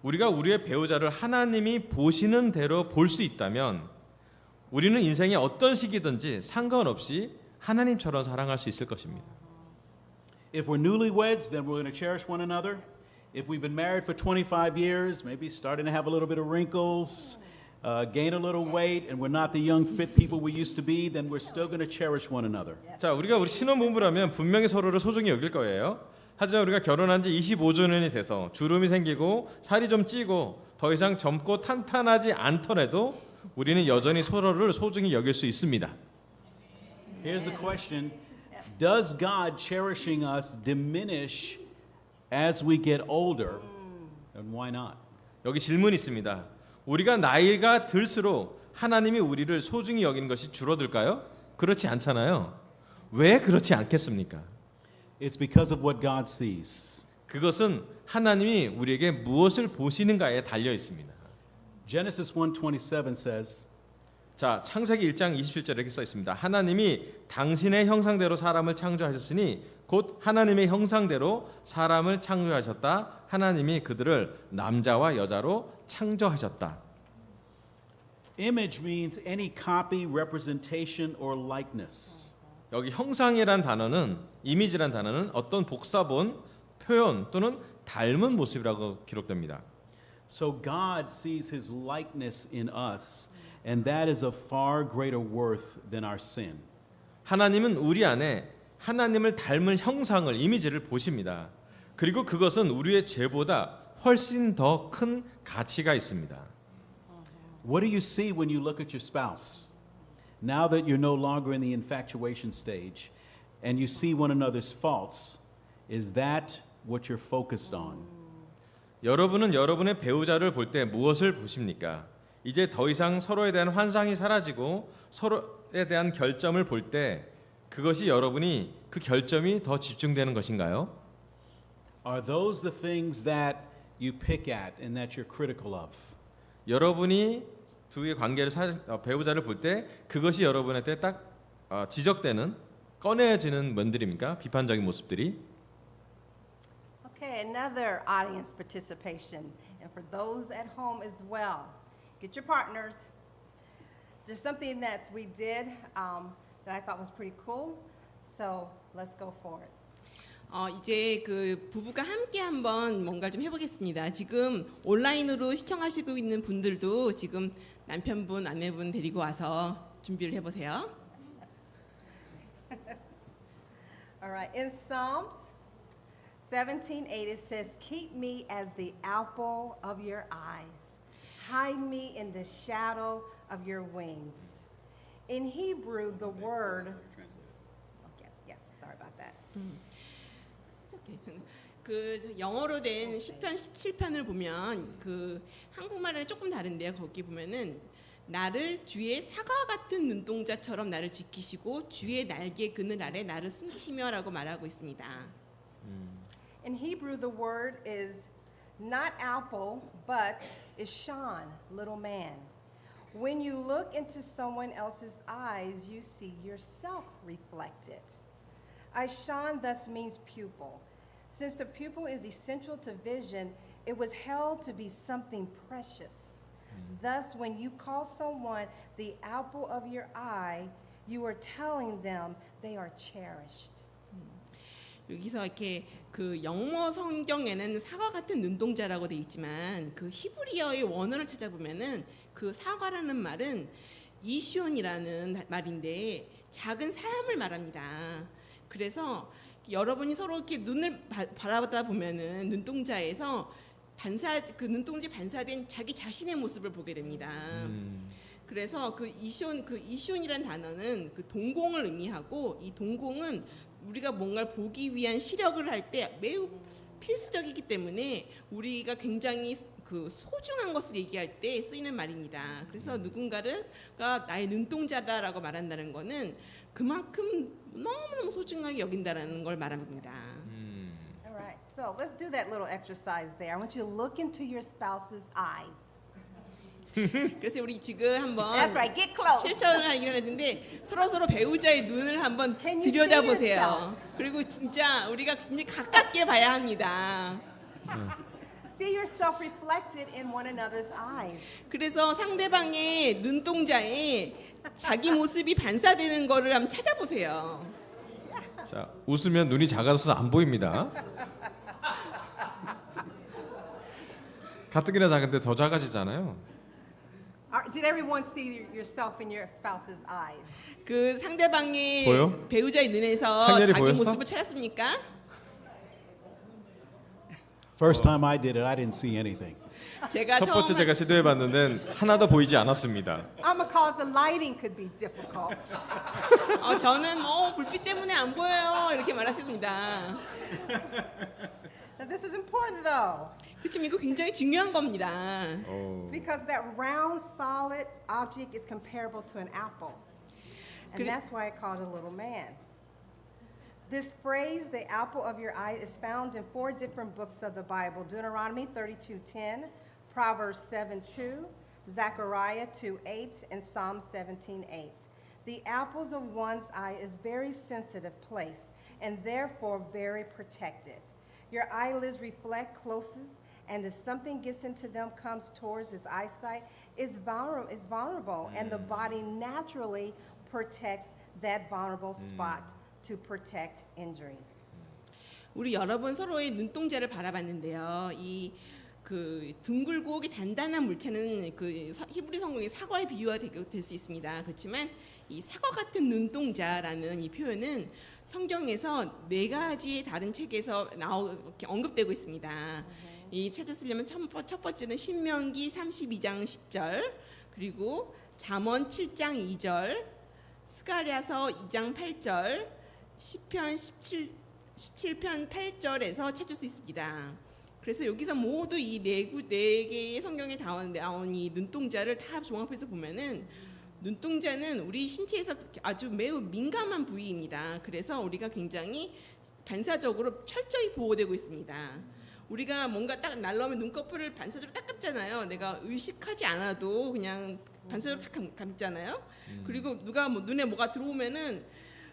우리가 우리의 배우자를 하나님이 보시는 대로 볼 수 있다면 우리는 인생의 어떤 시기든지 상관없이 하나님처럼 사랑할 수 있을 것입니다. If we're newlyweds, then we're going to cherish one another. If we've been married for 25 years, maybe starting to have a little bit of wrinkles, gain a little weight, and we're not the young fit people we used to be, then we're still going to cherish one another. 자, 우리 신혼부부라면 분명히 서로를 소중히 여길 거예요. 하지만 우리가 결혼한 지 25주년이 돼서 주름이 생기고 살이 좀 찌고 더 이상 젊고 탄탄하지 않더라도 우리는 여전히 서로를 소중히 여길 수 있습니다. Here's the question. Does God cherishing us diminish as we get older? And why not? 여기 질문이 있습니다. 우리가 나이가 들수록 하나님이 우리를 소중히 여기는 것이 줄어들까요? 그렇지 않잖아요. 왜 그렇지 않겠습니까? It's because of what God sees. 그것은 하나님이 우리에게 무엇을 보시는가에 달려 있습니다. Genesis 1:27 says, 자, 창세기 1장 27절에 이렇게 써 있습니다. 하나님이 당신의 형상대로 사람을 창조하셨으니 곧 하나님의 형상대로 사람을 창조하셨다. 하나님이 그들을 남자와 여자로 창조하셨다. image means any copy, representation, or likeness. 여기 형상이란 단어는 이미지란 단어는 어떤 복사본, 표현 또는 닮은 모습이라고 기록됩니다. So God sees his likeness in us, and that is of far greater worth than our sin. 하나님은 우리 안에 하나님을 닮은 형상을 이미지를 보십니다. 그리고 그것은 우리의 죄보다 훨씬 더 큰 가치가 있습니다. What do you see when you look at your spouse? Now that you're no longer in the infatuation stage and you see one another's faults, is that what you're focused on. 여러분은 여러분의 배우자를 볼 때 무엇을 보십니까? 이제 더 이상 서로에 대한 환상이 사라지고 서로에 대한 결점을 볼 때 그것이 여러분이 그 결점이 더 집중되는 것인가요? Are those the things that you pick at and that you're critical of? 여러분이 두의 관계를 배우자를 볼 때 그것이 여러분한테 딱 지적되는 꺼내지는 면들입니까? 비판적인 모습들이. Okay, another audience participation. And for those at home as well, get your partners. There's something that we did that I thought was pretty cool. So let's go for it. 이제 그 부부가 함께 한번 뭔가 좀 해보겠습니다. 지금 온라인으로 시청하시고 있는 분들도 지금 남편분, 아내분 데리고 와서 준비를 해보세요. All right, in Psalms 17:8 it says, "Keep me as the apple of your eyes. Hide me in the shadow of your wings." In Hebrew, the word. Okay, yes, sorry about that. 그 영어로 된 시편 17편을 보면 그 한국말에 조금 다른데요. 거기 보면은 나를 주의 사과 같은 눈동자처럼 나를 지키시고 주의 날개 그늘 아래 나를 숨기시며라고 말하고 있습니다. In Hebrew, the word is not apple, but is shan, little man. When you look into someone else's eyes, you see yourself reflected. Aishan thus means pupil. Since the pupil is essential to vision, it was held to be something precious. Thus, when you call someone the apple of your eye, you are telling them they are cherished. 여기서 이렇게 그 영어 성경에는 사과 같은 눈동자라고 돼 있지만 그 히브리어의 원어를 찾아보면은 그 사과라는 말은 이시온이라는 말인데 작은 사람을 말합니다. 그래서 여러분이 서로 이렇게 눈을 바라보다 보면은 눈동자에서 그 눈동자에 반사된 자기 자신의 모습을 보게 됩니다. 그래서 그 이시온이라는 단어는 그 동공을 의미하고 이 동공은 우리가 뭔가를 보기 위한 시력을 할 때 매우 필수적이기 때문에 우리가 굉장히 그 소중한 것을 얘기할 때 쓰이는 말입니다. 그래서 누군가가 나의 눈동자다라고 말한다는 거는 그만큼 너무너무 소중하게 여긴다라는 걸 말합니다. All right, so let's do that little exercise there. I want you to look into your spouse's eyes. 그래서 우리 지금 한번 That's right, get close. 실천을 하기로 했는데 서로 배우자의 눈을 한번 Can you 들여다보세요. 그리고 진짜 우리가 굉장히 가깝게 봐야 합니다. See yourself reflected in one another's eyes. 그래서 상대방의 눈동자에 자기 모습이 반사되는 거를 한번 찾아보세요. 자, 웃으면 눈이 작아서 안 보입니다. 가뜩이나 작은데 더 작아지잖아요. Did everyone see yourself in your spouse's eyes? 그 상대방의 보여? 배우자의 눈에서 창렬이 자기 보였어? 모습을 찾았습니까? First time I did it, I didn't see anything. 제가 첫 번째 제가 시도해봤는데 하나도 보이지 않았습니다. I'm gonna call it the lighting could be difficult. 저는 불빛 때문에 안 보여요 이렇게 말하셨습니다. Now this is important though, 그렇지만 이거 굉장히 중요한 겁니다. because that round, solid object is comparable to an apple, and 그래- that's why I called it a little man. This phrase, the apple of your eye, is found in 4 different books of the Bible: Deuteronomy 32:10, Proverbs 7:2, Zechariah 2:8, and Psalm 17:8. The apples of one's eye is very sensitive place and therefore very protected. Your eyelids reflect closest, and if something gets into them, comes towards his eyesight, is vulnerable, and the body naturally protects that vulnerable spot to protect injury. 우리 여러 번 서로의 눈동자를 바라봤는데요. 이 그 둥글고 단단한 물체는 그 히브리 성경의 사과에 비유가 될 수 있습니다. 그렇지만 이 사과 같은 눈동자라는 이 표현은 성경에서 4가지의 다른 책에서 이렇게 언급되고 있습니다. 이 책을 쓰려면 첫 번째는 신명기 32장 10절, 그리고 잠언 7장 2절, 스가랴서 2장 8절, 시편 17편 8절에서 찾을 수 있습니다. 그래서 여기서 모두 이 네 개의 성경에 나온 이 눈동자를 다 종합해서 보면은 눈동자는 우리 신체에서 아주 매우 민감한 부위입니다. 그래서 우리가 굉장히 반사적으로 철저히 보호되고 있습니다. 우리가 뭔가 딱 날라오면 눈꺼풀을 반사적으로 딱 감잖아요. 내가 의식하지 않아도 그냥 반사적으로 딱 감잖아요. 그리고 누가 뭐 눈에 뭐가 들어오면은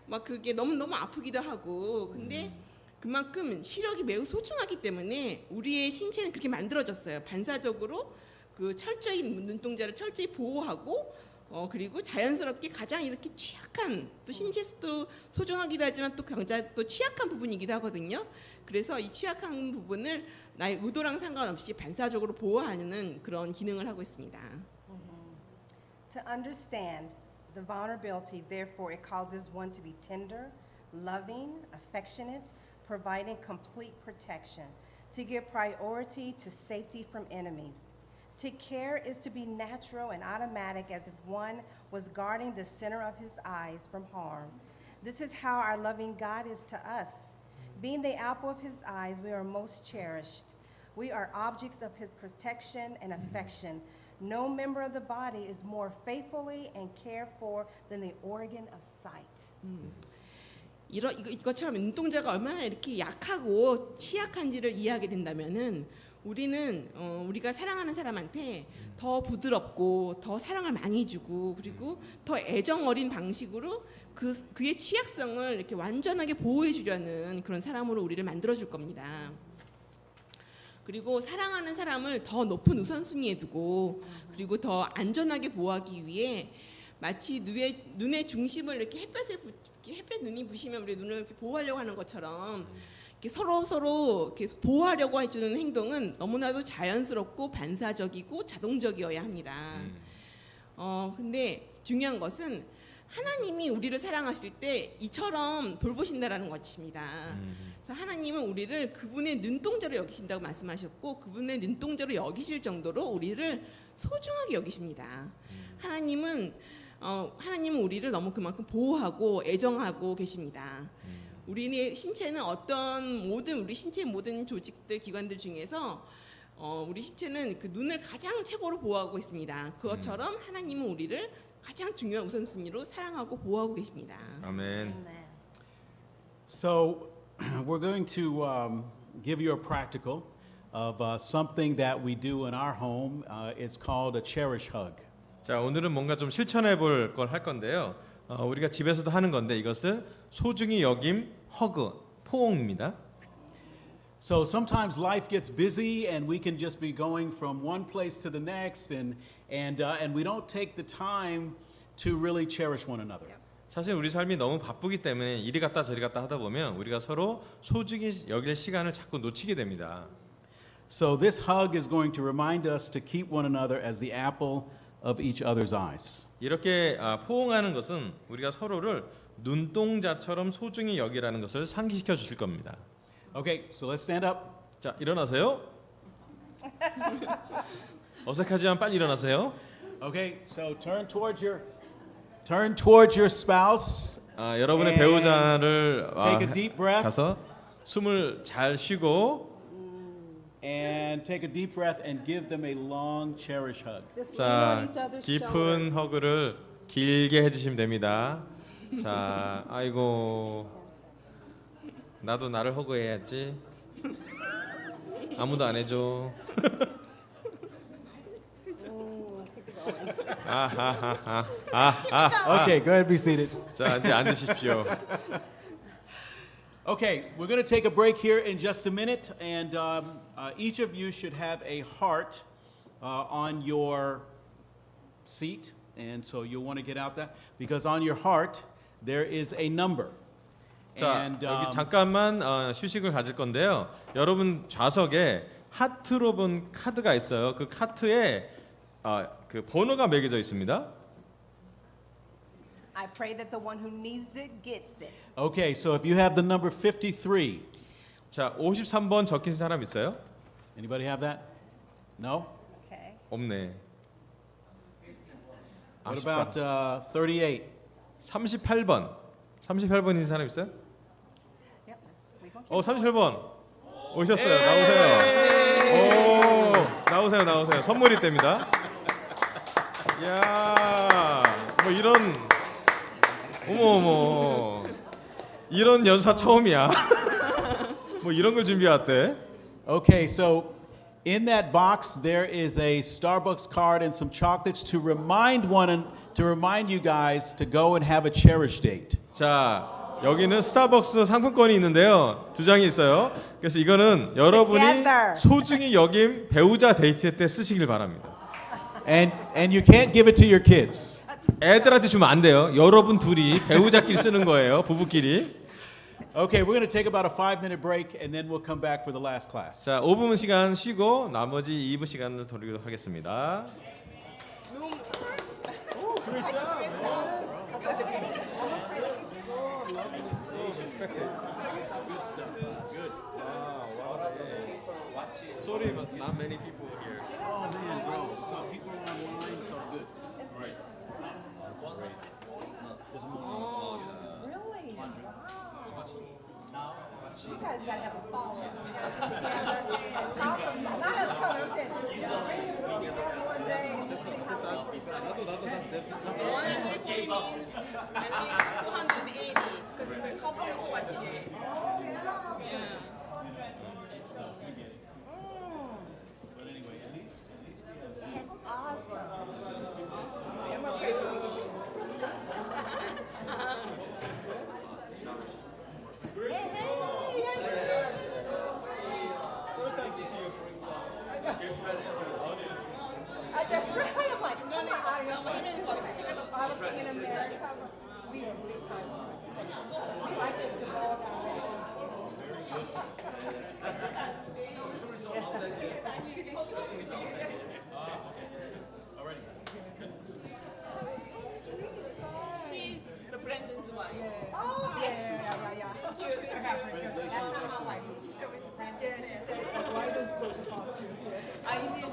막 그게 너무 아프기도 하고. 근데 그만큼 시력이 매우 소중하기 때문에 우리의 신체는 그렇게 만들어졌어요. 반사적으로 그 철저히 눈동자를 철저히 보호하고 그리고 자연스럽게 가장 이렇게 취약한 또 신체도 소중하기도 하지만 또 강자 또 취약한 부분이기도 하거든요. 그래서 이 취약한 부분을 나의 의도랑 상관없이 반사적으로 보호하는 그런 기능을 하고 있습니다. To understand the vulnerability, therefore, it causes one to be tender, loving, affectionate, providing complete protection, to give priority to safety from enemies. To care is to be natural and automatic as if one was guarding the center of his eyes from harm. This is how our loving God is to us. Being the apple of his eyes, we are most cherished. We are objects of his protection and affection. No member of the body is more faithfully and cared for than the organ of sight. 이것처럼 눈동자가 얼마나 이렇게 약하고 취약한지를 이해하게 된다면은 우리는 우리가 사랑하는 사람한테 더 부드럽고 더 사랑을 많이 주고 그리고 더 애정 어린 방식으로 그의 취약성을 이렇게 완전하게 보호해 주려는 그런 사람으로 우리를 만들어 줄 겁니다. 그리고 사랑하는 사람을 더 높은 우선순위에 두고 그리고 더 안전하게 보호하기 위해 마치 눈의 중심을 이렇게 햇볕 눈이 부시면 우리 눈을 이렇게 보호하려고 하는 것처럼 이렇게 서로 이렇게 보호하려고 해주는 행동은 너무나도 자연스럽고 반사적이고 자동적이어야 합니다. 근데 중요한 것은 하나님이 우리를 사랑하실 때 이처럼 돌보신다라는 것입니다. 그래서 하나님은 우리를 그분의 눈동자로 여기신다고 말씀하셨고 그분의 눈동자로 여기실 정도로 우리를 소중하게 여기십니다. 하나님은 우리를 너무 그만큼 보호하고 애정하고 계십니다. 우리의 신체는 우리 신체의 모든 조직들, 기관들 중에서 우리 신체는 그 눈을 가장 최고로 보호하고 있습니다. 그것처럼 하나님은 우리를 가장 중요한 우선순위로 사랑하고 보호하고 계십니다. 아멘. So we're going to give you a practical of something that we do in our home. It's called a cherish hug. 자, 오늘은 뭔가 좀 실천해 볼 걸 할 건데요. 우리가 집에서도 하는 건데 이것은 소중히 여김 허그 포옹입니다. So sometimes life gets busy and we can just be going from one place to the next and we don't take the time to really cherish one another. 사실 우리 삶이 너무 바쁘기 때문에 이리 갔다 저리 갔다 하다 보면 우리가 서로 소중히 여길 시간을 자꾸 놓치게 됩니다. So this hug is going to remind us to keep one another as the apple of each other's eyes. 이렇게 포옹하는 것은 우리가 서로를 눈동자처럼 소중히 여기라는 것을 상기시켜 주실 겁니다. Okay, so let's stand up. 자, 일어나세요. 어색하지만 빨리 일어나세요. Okay, so turn towards your spouse. 여러분의 And 배우자를 take a deep breath. 가서 숨을 잘 쉬고 And take a deep breath and give them a long cherish hug. Just lean on 자, each other's 깊은 shoulders. 허그를 길게 해주시면 됩니다. 자, 아이고 나도 나를 허그해야지. 아무도 안 해줘. Okay, go ahead, be seated. 자, 이제 앉으십시오. Okay, we're going to take a break here in just a minute, and each of you should have a heart on your seat, and so you'll want to get out that because on your heart there is a number. 자, And, 여기 잠깐만 휴식을 가질 건데요. 여러분 좌석에 하트로 본 카드가 있어요. 그 카트에 그 번호가 매겨져 있습니다. I pray that the one who needs it gets it. Okay, so if you have the number 53, 자, 53번 적힌 사람 있어요? anybody have that? No? Okay. 없네. What 아쉽다. about 38? 38번. 38번 있는 사람 있어요? Yep. We gonna 37번 오셨어요. 나오세요. 나오세요. 선물이 됩니다. 이야, 뭐 이런 어머 이런 연사 처음이야. 뭐 이런 걸 준비해왔대. Okay, so in that box there is a Starbucks card and some chocolates to remind you guys to go and have a Cherish date. 자, 여기는 스타벅스 상품권이 있는데요. 두 장이 있어요. 그래서 이거는 여러분이 Together. 소중히 여김 배우자 데이트 때 쓰시길 바랍니다. And you can't give it to your kids. 애들한테 주면 안 돼요. 여러분 둘이 배우자끼리 쓰는 거예요. 부부끼리. Okay, we're going to take about a 5-minute break and then we'll come back for the last class. 자, 5분 시간 쉬고 나머지 2부 시간을 돌리도록 하겠습니다. Sorry, but not many people here. Oh man, bro. So people are online, it's all good. Really? Wow. You guys gotta have a fall. Not us coming, I'm saying, bring the group together one day and just see how. 140 means at least 280 because the couple is watching it. Yeah. That's awesome. And we're grateful. Hey, hey, I just kind of like, come on, audience, but I was thinking America. We like it to go She's the Brandon's wife. Oh, yeah. Cute. That's not my wife. She said we should brand Yeah, she said, why does I did.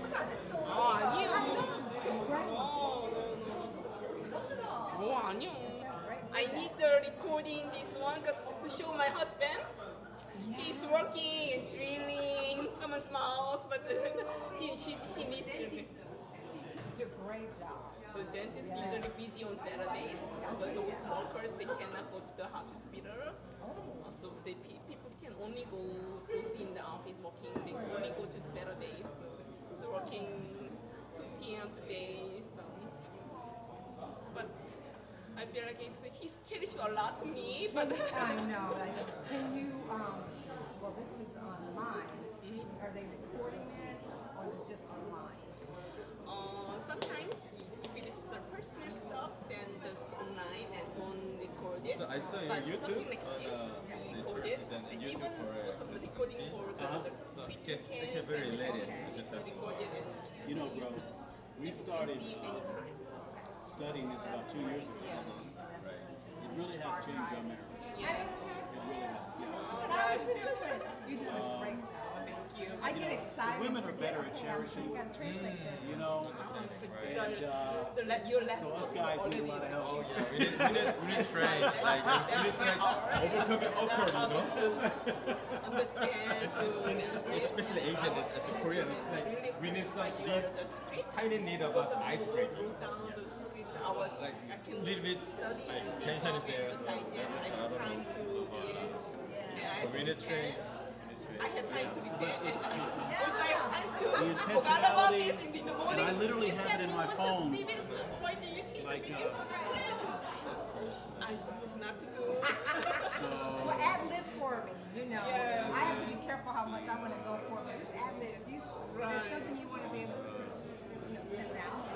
Oh, 아니요. 뭐 아니요. I need the recording this one to show my husband. He's working and drilling someone's mouse, but he needs to. did a great job. So dentists usually busy on Saturdays. So those workers they cannot go to the hospital. So people can only go those in the office working. They only go to the Saturdays. So working 2 p.m. today. So. But I feel like he's cherished a lot to me. But I know. Can you, well, this is online. Are they recording it or is it just online? sometimes if it is the personal stuff, then just online and don't record it. So I saw your But YouTube something like on, this, the you record church, it, then and YouTube even for, some recording for the other So it video can be very and related. okay, Just so have- record it and You know, bro, we you can started see anytime. studying this about 2 years ago. It really has changed our marriage. Yeah. It really has, yeah. You did a great job. Thank you. I get excited. Women are better at Okay, cherishing. You gotta translate this. You know, and Your last so us guys need a lot of help. Oh yeah, we need train. Like we need to like overcoming awkward, you know. understand to Especially Asian, as a Korean, it's like we need some need, the script. tiny need of an icebreaker. Wrote down the script. I was Like I can little bit study like and tension is there. So digest. I have time to this. Yeah, I we need train. I had time to prepare it. Was I time to? The I forgot about intentionality, this in the morning. and I literally You have said it in you my wanted phone. to see this. Why did you change Like, the video for that? I supposed not to do. Well, ad lib for me, you know. Yeah. I have to be careful how much I want to go for, but just ad lib. If there's Right. something you want to be able to send out,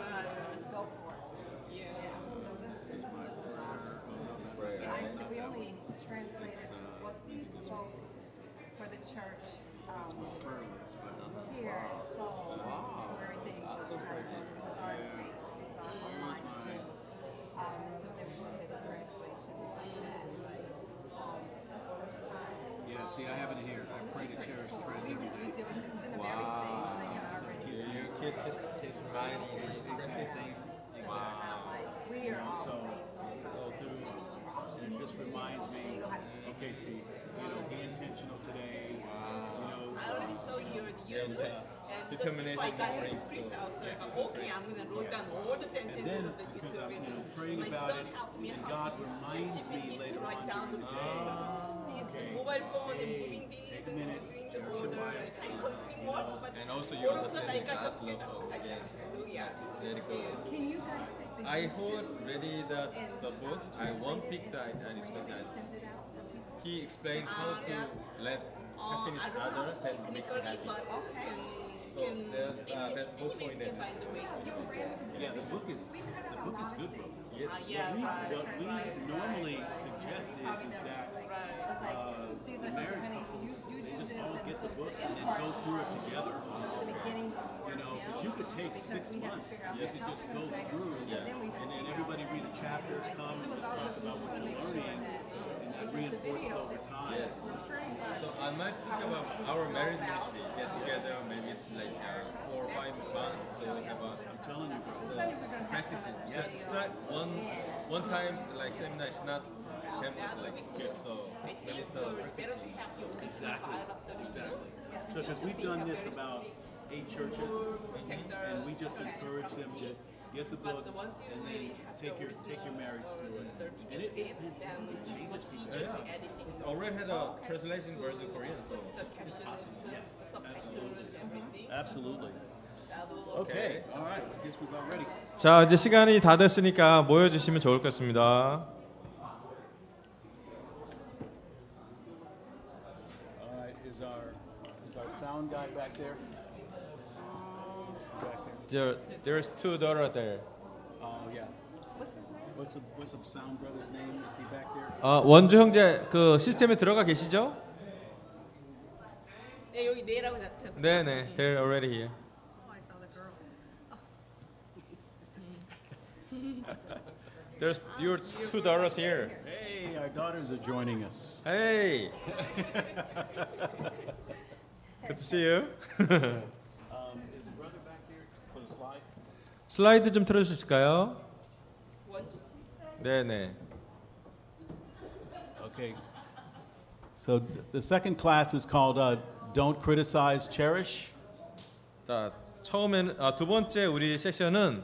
go for it. Yeah. So this is awesome. Yeah, I said we only translated, well, Steve spoke for the church here in Seoul, where everything was on tape, it was on online too. So there was a bit of translation like that, but that's the first time. Yeah, see, I have it here. I pray to cherish trends every day. We did was just send them everything, so they can already. So you kids mind practicing. So it's not like we are all So, based on go something. through, and just reminds me, okay, see, be intentional today. I already saw your YouTube. And determination I got morning, the script so- out, so I'm like, okay, I'm gonna write down all the sentences then, of the because YouTube. I'm, And praying my about son it, helped me and how God to use reminds me ChatGPT to later write on down the during the script. day. These Okay. mobile phone and Hey, moving these take a and minute, doing the cherish your order, wife. time consuming work, but And also you all of a sudden I understand got the God's script love out. I said, again. hallelujah. Very good. Can you guys take the? I already the books. I won't pick that. I respect that. He explained how to let happiness I don't know how other to that make makes it you happy. but So there's whole point in find the ways to Yeah, the book is good, bro. Yes. What we normally suggest is that the married couples, they just all get the book and then go through it together. Because you could take 6 months, you could just go through, and then everybody read a chapter, come and just talk about what you're learning, and that reinforces over time. So I might think about our marriage ministry. Get together. Maybe it's like 4 or 5 months. So have a I'm telling you, bro. practice it. Yes. It's not one time like seminar. It's not campus like so. We need to practice it. Exactly. So, because we've done this about 8 churches, and we just encourage them to get the book and then take your marriage through it. And it changes people. Yeah. It's already had a translation version Korean. So Awesome. Yes, absolutely. Absolutely. Okay. All right. I guess we're about ready. 자 이제 시간이 다 됐으니까 모여주시면 좋을 것 같습니다. All right. Is our sound guy back there? Back there. There's 2 daughters there. Oh yeah. What's the sound brother's name? Is he back there? 원주 형제 그 시스템에 들어가 계시죠? 네, 여기 네라고 나타나. 네네. They're already here. There's your 2 daughters here. Hey, our daughters are joining us. Hey. Good to see you. Is the brother back there for the slide? 슬라이드 좀 틀어주실까요? 네네. Okay. So the second class is called Don't Criticize, Cherish. 자, 처음에는 두 번째 우리 세션은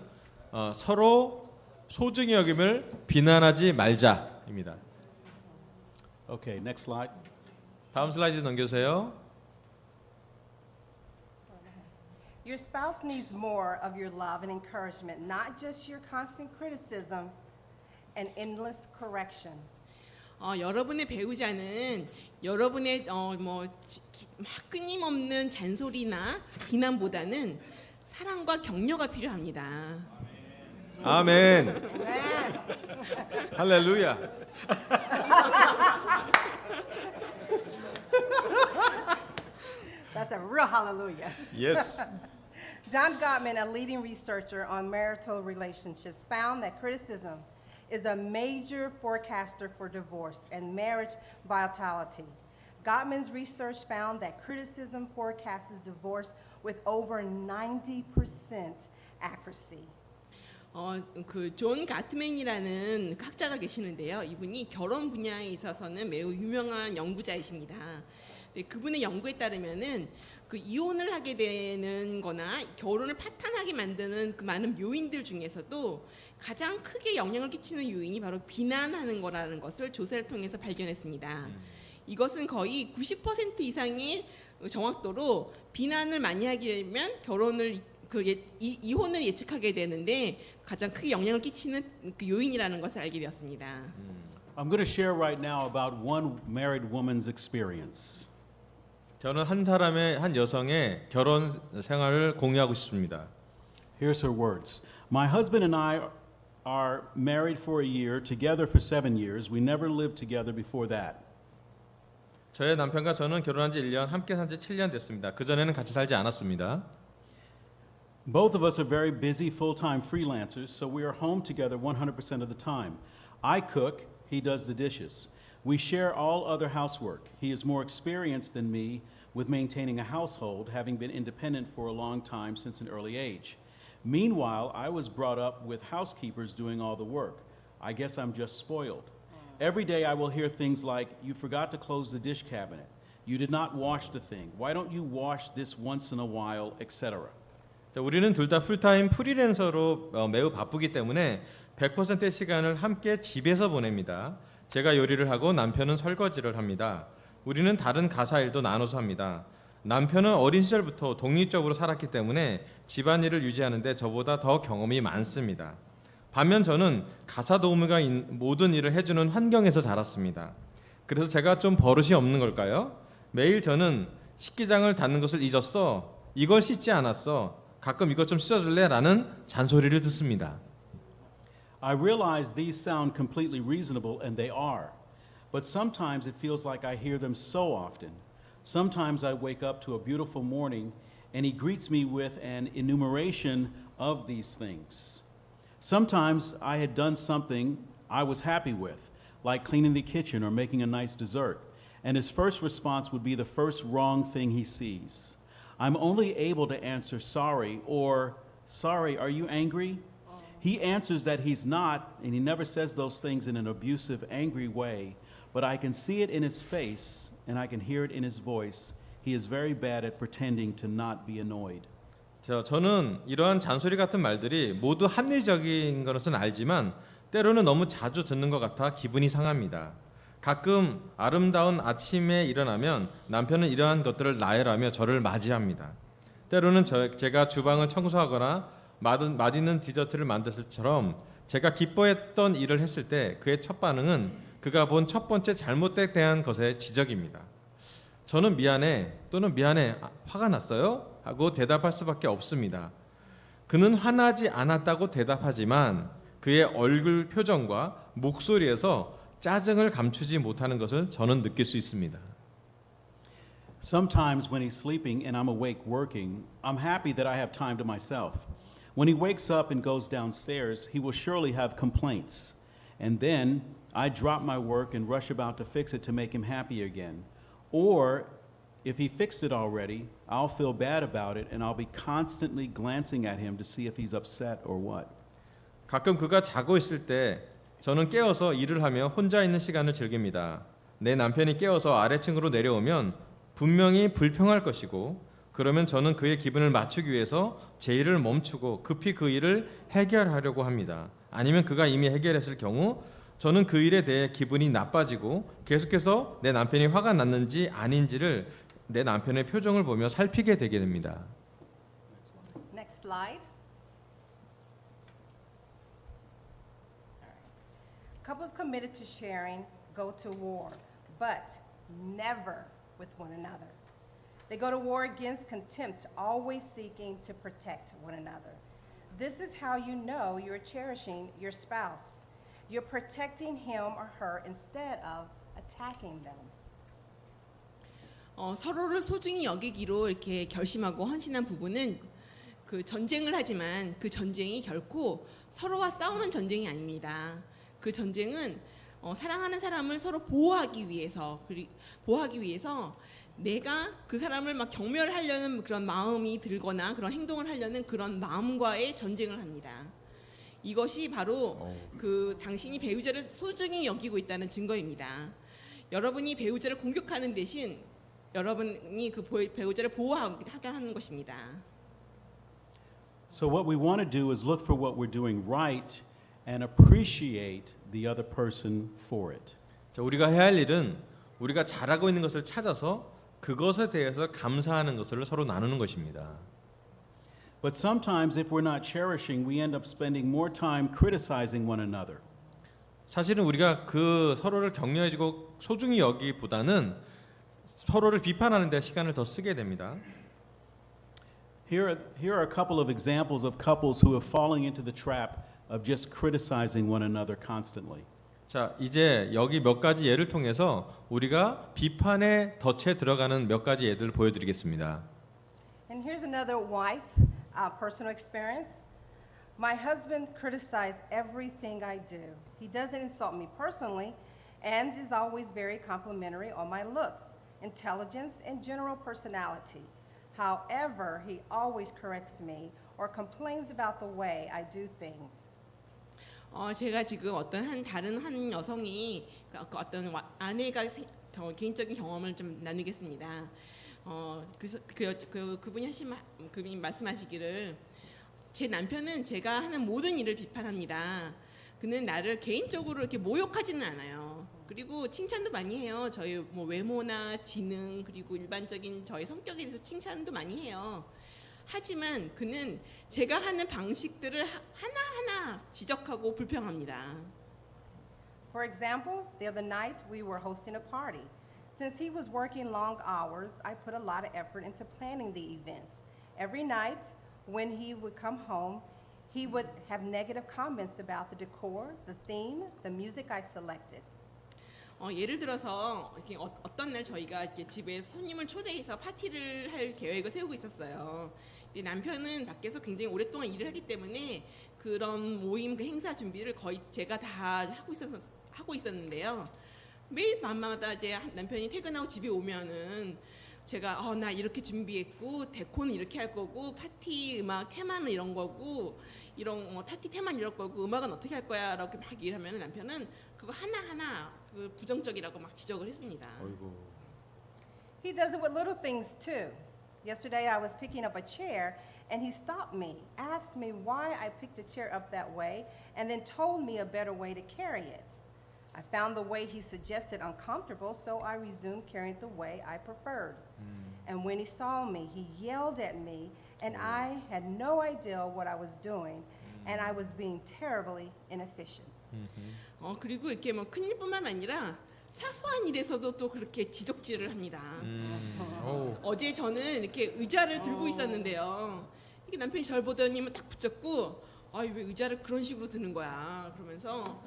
서로 소중히 여김을 비난하지 말자입니다. Okay, next slide. 다음 슬라이드 넘겨주세요. Your spouse needs more of your love and encouragement, not just your constant criticism and endless corrections. 여러분의 배우자는 여러분의 막 끊임없는 잔소리나 비난보다는 사랑과 격려가 필요합니다. 아멘. Amen. 할렐루야. That's a real hallelujah. Yes. John Gottman, a leading researcher on marital relationships, found that criticism is a major forecaster for divorce and marriage vitality. Gottman's research found that criticism forecasts divorce with over 90% accuracy. 그 존 가트맨이라는 학자가 계시는데요. 이분이 결혼 분야에 있어서는 매우 유명한 연구자이십니다. 네, 그분의 연구에 따르면은 그 이혼을 하게 되는 거나 결혼을 파탄하게 만드는 그 많은 요인들 중에서도 가장 크게 영향을 끼치는 요인이 바로 비난하는 거라는 것을 조사를 통해서 발견했습니다. 이것은 거의 90% 이상의 정확도로 비난을 많이 하게 되면 이혼을 예측하게 되는데 가장 크게 영향을 끼치는 그 요인이라는 것을 알게 되었습니다. I'm going to share right now about one married woman's experience. 저는 한 여성의 결혼 생활을 공유하고 싶습니다. Here's her words. My husband and I are married for a year, together for 7 years. We never lived together before that. 저의 남편과 저는 결혼한 지 1년, 함께 산 지 7년 됐습니다. 그전에는 같이 살지 않았습니다. Both of us are very busy full-time freelancers, so we are home together 100% of the time. I cook, he does the dishes. We share all other housework. He is more experienced than me with maintaining a household, having been independent for a long time since an early age. Meanwhile, I was brought up with housekeepers doing all the work. I guess I'm just spoiled. Every day I will hear things like, you forgot to close the dish cabinet. You did not wash the thing. Why don't you wash this once in a while, etc. 자, 우리는 둘 다 풀타임 프리랜서로 매우 바쁘기 때문에 100%의 시간을 함께 집에서 보냅니다. 제가 요리를 하고 남편은 설거지를 합니다. 우리는 다른 가사 일도 나눠서 합니다. 남편은 어린 시절부터 독립적으로 살았기 때문에 집안일을 유지하는데 저보다 더 경험이 많습니다. 반면 저는 가사 도우미가 모든 일을 해주는 환경에서 자랐습니다. 그래서 제가 좀 버릇이 없는 걸까요? 매일 저는 식기장을 닫는 것을 잊었어. 이걸 씻지 않았어. 가끔 이것 좀 씻어줄래? 라는 잔소리를 듣습니다. I realize these sound completely reasonable, and they are. But sometimes it feels like I hear them so often. Sometimes I wake up to a beautiful morning, and he greets me with an enumeration of these things. Sometimes I had done something I was happy with, like cleaning the kitchen or making a nice dessert, and his first response would be the first wrong thing he sees. I'm only able to answer sorry or sorry, are you angry? He answers that he's not, and he never says those things in an abusive, angry way, but I can see it in his face and I can hear it in his voice. He is very bad at pretending to not be annoyed. 저는 이러한 잔소리 같은 말들이 모두 합리적인 것은 알지만 때로는 너무 자주 듣는 것 같아 기분이 상합니다. 가끔 아름다운 아침에 일어나면 남편은 이러한 것들을 나열하며 저를 맞이합니다. 때로는 제가 주방을 청소하거나 맛있는 디저트를 만들었을 때처럼 제가 기뻐했던 일을 했을 때 그의 첫 반응은 그가 본 첫 번째 잘못에 대한 것의 지적입니다. 저는 미안해 또는 미안해 화가 났어요? 하고 대답할 수밖에 없습니다. 그는 화나지 않았다고 대답하지만 그의 얼굴 표정과 목소리에서 짜증을 감추지 못하는 것을 저는 느낄 수 있습니다. Sometimes when he's sleeping and I'm awake working, I'm happy that I have time to myself. When he wakes up and goes downstairs, he will surely have complaints. And then I drop my work and rush about to fix it to make him happy again. Or if he fixed it already, I'll feel bad about it and I'll be constantly glancing at him to see if he's upset or what. 가끔 그가 자고 있을 때 저는 깨어서 일을 하며 혼자 있는 시간을 즐깁니다. 내 남편이 깨어서 아래층으로 내려오면 분명히 불평할 것이고 그러면 저는 그의 기분을 맞추기 위해서 제 일을 멈추고 급히 그 일을 해결하려고 합니다. 아니면 그가 이미 해결했을 경우 저는 그 일에 대해 기분이 나빠지고 계속해서 내 남편이 화가 났는지 아닌지를 내 남편의 표정을 보며 살피게 되게 됩니다. Next slide. Couples committed to sharing go to war, but never with one another. They go to war against contempt, always seeking to protect one another. This is how you know you're cherishing your spouse. You're protecting him or her instead of attacking them. 서로를 소중히 여기기로 이렇게 결심하고 헌신한 부부는 그 전쟁을 하지만 그 전쟁이 결코 서로와 싸우는 전쟁이 아닙니다. 그 전쟁은 사랑하는 사람을 서로 보호하기 위해서 내가 그 사람을 막 경멸하려는 그런 마음이 들거나 그런 행동을 하려는 그런 마음과의 전쟁을 합니다. 이것이 바로 그 당신이 배우자를 소중히 여기고 있다는 증거입니다. 여러분이 배우자를 공격하는 대신 여러분이 그 배우자를 보호하게 하는 것입니다. So what we want to do is look for what we're doing right and appreciate the other person for it. 자, 우리가 해야 할 일은 우리가 잘하고 있는 것을 찾아서 그것에 대해서 감사하는 것을 서로 나누는 것입니다. But sometimes if we're not cherishing, we end up spending more time criticizing one another. 사실은 우리가 그 서로를 격려해주고 소중히 여기보다는 서로를 비판하는 데 시간을 더 쓰게 됩니다. Here are a couple of examples of couples who are falling into the trap of just criticizing one another constantly. 자, 이제 여기 몇 가지 예를 통해서 우리가 비판의 덫에 들어가는 몇 가지 예들을 보여드리겠습니다. And here's another wife, personal experience. My husband criticizes everything I do. He doesn't insult me personally and is always very complimentary on my looks, intelligence, and general personality. However, he always corrects me or complains about the way I do things. 제가 지금 다른 한 여성이 어떤 아내가 개인적인 경험을 좀 나누겠습니다. 그래서 그분이 말씀하시기를 제 남편은 제가 하는 모든 일을 비판합니다. 그는 나를 개인적으로 이렇게 모욕하지는 않아요. 그리고 칭찬도 많이 해요. 저희 뭐 외모나 지능 그리고 일반적인 저의 성격에 대해서 칭찬도 많이 해요. 하지만 그는 제가 하는 방식들을 하나하나 지적하고 불평합니다. For example, the other night we were hosting a party. Since he was working long hours, I put a lot of effort into planning the event. Every night when he would come home, he would have negative comments about the decor, the theme, the music I selected. 예를 들어서 이렇게 어떤 날 저희가 이렇게 집에 손님을 초대해서 파티를 할 계획을 세우고 있었어요. 근데 남편은 밖에서 굉장히 오랫동안 일을 하기 때문에 그런 모임 그 행사 준비를 거의 제가 다 하고 있었는데요. 매일 밤마다 이제 남편이 퇴근하고 집에 오면은 제가 나 이렇게 준비했고 데코는 이렇게 할 거고 파티 음악 테마는 이런 거고 이런 파티 테마는 이럴 거고 음악은 어떻게 할 거야라고 막 얘기를 하면 남편은 그거 하나하나 그 부정적이라고 막 지적을 했습니다. He does it with little things too. Yesterday I was picking up a chair and he stopped me, asked me why I picked a chair up that way, and then told me a better way to carry it. I found the way he suggested uncomfortable, so I resumed carrying it the way I preferred. And when he saw me, he yelled at me, and I had no idea what I was doing, and I was being terribly inefficient. 그리고 이렇게 뭐 큰일뿐만 아니라 사소한 일에서도 또 그렇게 지적질을 합니다. 어제 저는 이렇게 의자를 들고 있었는데요. 이게 남편이 저를 보더니 딱 붙잡고 왜 의자를 그런 식으로 드는 거야 그러면서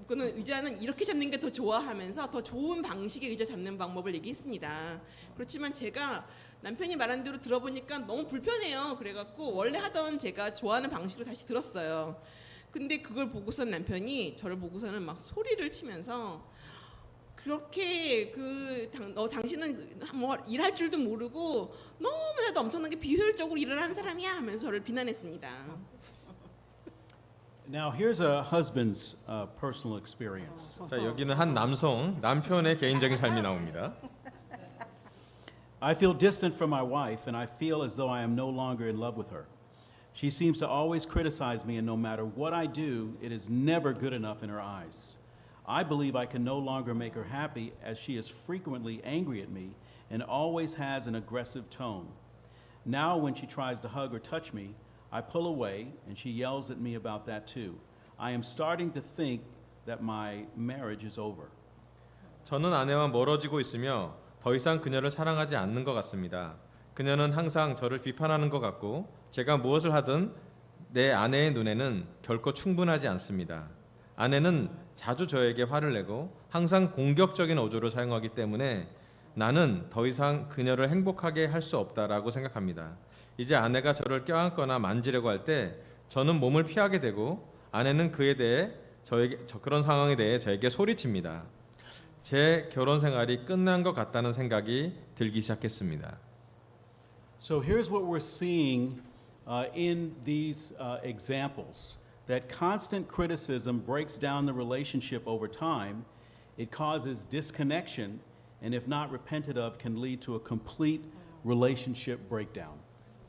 그는 의자는 이렇게 잡는 게 더 좋아하면서 더 좋은 방식의 의자 잡는 방법을 얘기했습니다. 그렇지만 제가 남편이 말한 대로 들어보니까 너무 불편해요. 그래갖고 원래 하던 제가 좋아하는 방식으로 다시 들었어요. 근데 그걸 보고선 남편이 저를 보고서는 막 소리를 치면서 그렇게 당신은 뭐 일할 줄도 모르고 너무나도 엄청나게 비효율적으로 일을 하는 사람이야 하면서 저를 비난했습니다. Now, here's a husband's personal experience. 자, 여기는 한 남편의 개인적인 삶이 나옵니다. I feel distant from my wife, and I feel as though I am no longer in love with her. She seems to always criticize me, and no matter what I do, it is never good enough in her eyes. I believe I can no longer make her happy, as she is frequently angry at me and always has an aggressive tone. Now, when she tries to hug or touch me, I pull away, and she yells at me about that too. I am starting to think that my marriage is over. 저는 아내와 멀어지고 있으며 더 이상 그녀를 사랑하지 않는 것 같습니다. 그녀는 항상 저를 비판하는 것 같고 제가 무엇을 하든 내 아내의 눈에는 결코 충분하지 않습니다. 아내는 자주 저에게 화를 내고 항상 공격적인 어조를 사용하기 때문에 나는 더 이상 그녀를 행복하게 할 수 없다라고 생각합니다. 이제 아내가 저를 껴안거나 만지려고 할 때 저는 몸을 피하게 되고 아내는 그런 상황에 대해 저에게 소리칩니다. 제 결혼 생활이 끝난 것 같다는 생각이 들기 시작했습니다. So here's what we're seeing in these examples. That constant criticism breaks down the relationship over time. It causes disconnection, and if not repented of, can lead to a complete relationship breakdown.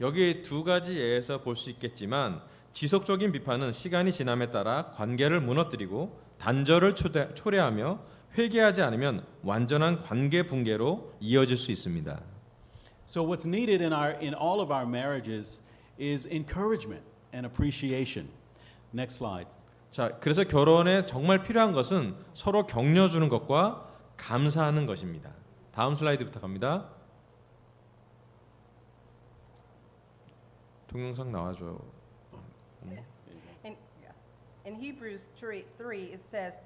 여기 두 가지 예에서 볼 수 있겠지만 지속적인 비판은 시간이 지남에 따라 관계를 무너뜨리고 단절을 초래하며 회개하지 않으면 완전한 관계 붕괴로 이어질 수 있습니다. So what's needed in all of our marriages is encouragement and appreciation. Next slide. 자, 그래서 결혼에 정말 필요한 것은 서로 격려 주는 것과 감사하는 것입니다. 다음 슬라이드 부탁합니다. 동영상 나와줘요. In Hebrews 3, it says,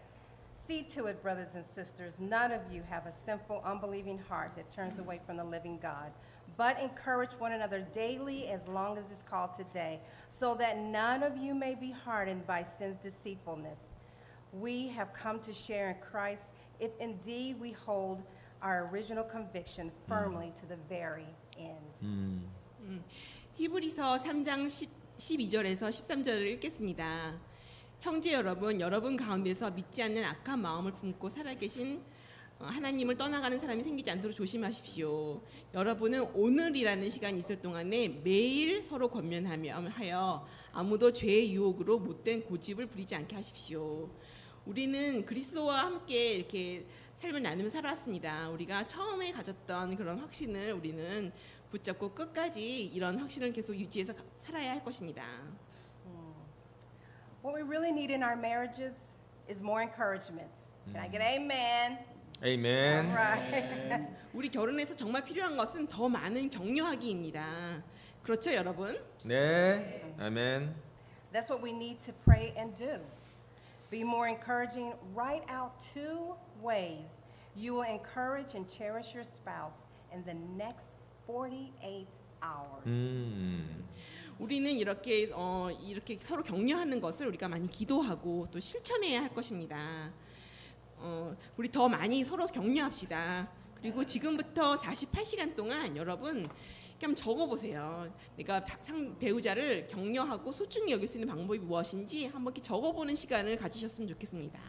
"See to it, brothers and sisters, none of you have a sinful, unbelieving heart that turns away from the living God, but encourage one another daily as long as it's called today, so that none of you may be hardened by sin's deceitfulness. We have come to share in Christ if indeed we hold our original conviction firmly to the very end." 히브리서 3장 12절에서 13절을 읽겠습니다. 형제 여러분 가운데서 믿지 않는 악한 마음을 품고 살아계신 하나님을 떠나가는 사람이 생기지 않도록 조심하십시오. 여러분은 오늘이라는 시간이 있을 동안에 매일 서로 권면하여 아무도 죄의 유혹으로 못된 고집을 부리지 않게 하십시오. 우리는 그리스도와 함께 이렇게 삶을 나누며 살아왔습니다. 우리가 처음에 가졌던 그런 확신을 우리는 붙잡고 끝까지 이런 확신을 계속 유지해서 살아야 할 것입니다. What we really need in our marriages is more encouragement. Can I get amen? 아멘. Right. 우리 결혼에서 정말 필요한 것은 더 많은 격려하기입니다. 그렇죠, 여러분? 네. 아멘. That's what we need to pray and do. Be more encouraging. Write out 2 ways you will encourage and cherish your spouse in the next 48 hours. 우리는 이렇게 서로 격려하는 것을 우리가 많이 기도하고 또 실천해야 할 것입니다. 우리 더 많이 서로 격려합시다. 그리고 지금부터 48시간 동안 여러분 한번 적어보세요. 내가 배우자를 격려하고 소중히 여길 수 있는 방법이 무엇인지 한번 이렇게 적어보는 시간을 가지셨으면 좋겠습니다.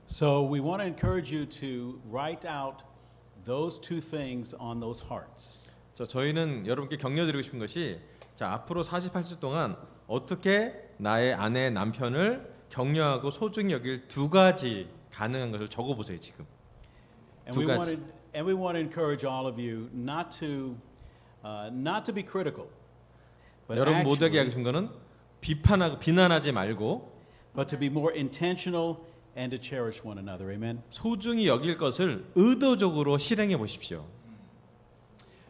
So we want to encourage you to write out those 2 things on those hearts. 저희는 여러분께 격려드리고 싶은 것이 자 앞으로 48주 동안 어떻게 나의 아내 남편을 격려하고 소중히 여길 2가지 가능한 것을 적어보세요 지금. And 2 가지. we want to encourage all of you not to be critical, but 여러분 모두에게 하고 actually, 싶은 거는 비난하지 말고 but to be more intentional and to cherish one another. Amen. 소중히 여길 것을 의도적으로 실행해 보십시오.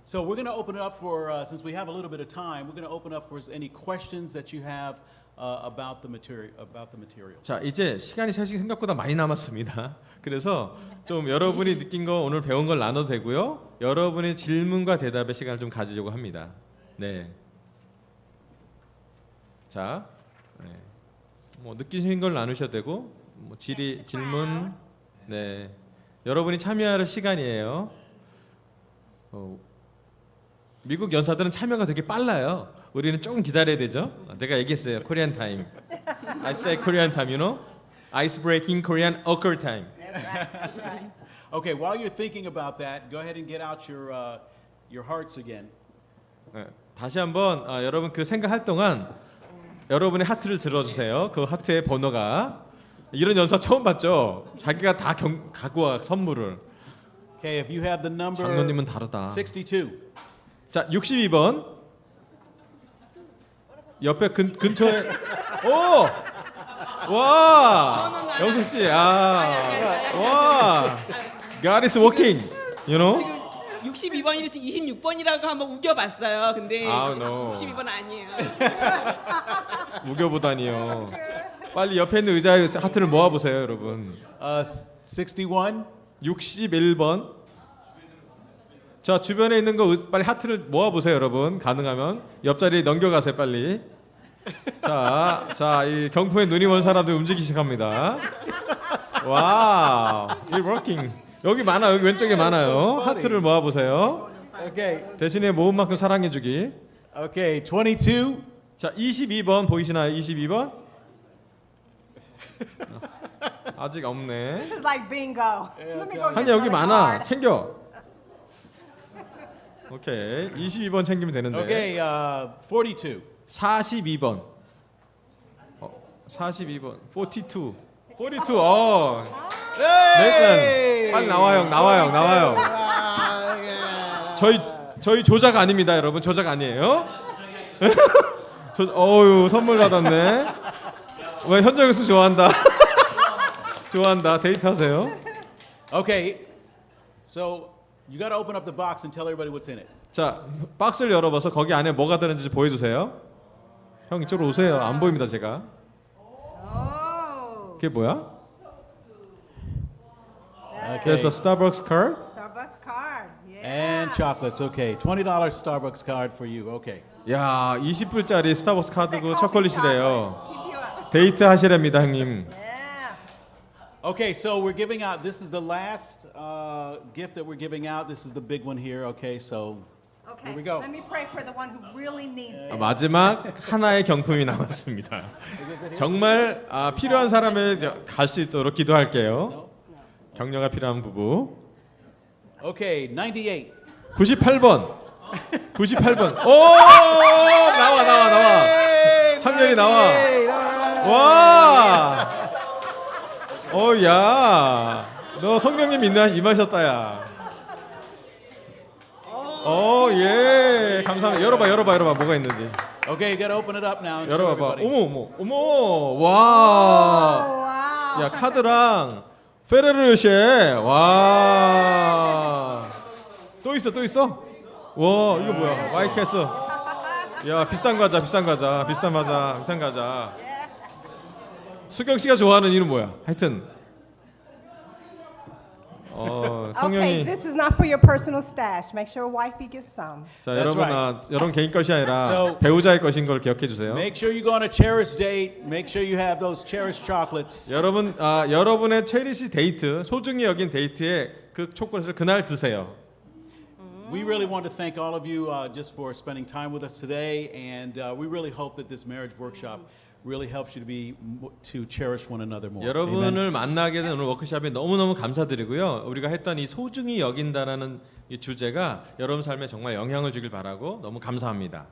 So we're going to open it up for, since we have a little bit of time, we're going to open up for any questions that you have about the material. 자 이제 시간이 사실 생각보다 많이 남았습니다. 그래서 좀 여러분이 느낀 거 오늘 배운 걸 나눠도 되고요. 여러분의 질문과 대답의 시간을 좀 가지려고 합니다. 네. 자, 네. 뭐 느끼신 걸 나누셔도 되고, 뭐 질문, 네. 여러분이 참여할 시간이에요. 미국 연사들은 참여가 되게 빨라요. 우리는 조금 기다려야 되죠. 내가 얘기했어요. Korean time. I say Korean time, you know? Ice breaking Korean occur time. Okay, while you're thinking about that, go ahead and get out your hearts again. 네, 다시 한번 여러분 그 생각할 동안 여러분의 하트를 들어주세요. 그 하트의 번호가 이런 연사 처음 봤죠? 자기가 다 갖고 와 선물을. Okay, if you have the number 장로님은 다르다. 62. 자, 62번. 옆에 근처에 오! 와! 영숙 씨. 와! God is working. You know? 지금 62번이 26번이라고 한번 우겨봤어요. 근데 no. 62번 아니에요. 우겨보다니요. 빨리 옆에 있는 의자에 하트를 모아 보세요, 여러분. 61. 61번. 자, 주변에 있는 거 빨리 하트를 모아 보세요, 여러분. 가능하면 옆자리에 넘겨가세요, 빨리. 자, 이 경포에 눈이 먼 사람들 움직이기 시작합니다. 와우, it's working. 여기 많아, 여기 왼쪽에 많아요. 하트를 모아 보세요. Okay. 대신에 모은 만큼 사랑해주기. Okay, 22. 자, 22번 보이시나요? 22번? 아직 없네. This is like bingo. Let me go get 한이 여기 another 많아. card. 챙겨. 오케이. 22번 챙기면 되는데. Okay, 42. 42번. 42번. 42. 42. 네. 빨리 나와요. 저희 조작 아닙니다, 여러분. 조작 아니에요. 어유 선물 받았네. 왜 현정수 좋아한다. 좋아한다. 데이트하세요. Okay, so you got to open up the box and tell everybody what's in it. 자, 박스를 열어봐서 거기 안에 뭐가 들었는지 보여주세요. 형 이쪽으로 오세요. 안 보입니다, 제가. Oh, 그게 뭐야? Okay. 그래서 스타벅스 카드. Starbucks card. Yeah. And chocolates. Okay, $20 Starbucks card for you. Okay. 야, 20불짜리 스타벅스 카드고 Coffee 초콜릿이래요. chocolate. Keep you up. 데이트 하시랍니다, 형님. Yeah. Okay, so we're giving out. This is the last gift that we're giving out. This is the big one here. Okay, so Okay, Here we go. let me pray for the one who really needs it. 마지막 하나의 경품이 남았습니다. 정말 필요한 사람에 갈 수 있도록 기도할게요. 격려가 필요한 부부. Okay, 98. 98번. 98번. 오! 나와. 창렬이 나와. 와! 야. 너 성령님 임하셨다 야. 예. 감사합니다. 열어봐. 뭐가 있는지. Okay, you gotta open it up now. And show 열어봐. everybody. 어머. 와. Wow. 야, 카드랑 페레르 요쉐. 와. 또 있어. 와, 이거 뭐야? 마이캐스. 야, 비싼 과자. 수경 씨가 좋아하는 이름 뭐야? 하여튼. Okay, 성령이. this is not for your personal stash. Make sure wifey gets some. 자, That's 여러분, right. 여러분 개인 것이 아니라 So- 배우자의 것인 걸 기억해 주세요. Make sure you go on a cherished date. Make sure you have those cherished chocolates. 여러분의 체리시 데이트, 소중히 여긴 데이트에 그 초콜릿을 그날 드세요. We really want to thank all of you just for spending time with us today, and we really hope that this marriage workshop really helps you to cherish one another more. Amen. 여러분을 만나게 된 오늘 워크숍에 너무너무 감사드리고요. 우리가 했던 이 소중히 여긴다라는 이 주제가 여러분 삶에 정말 영향을 주길 바라고 너무 감사합니다.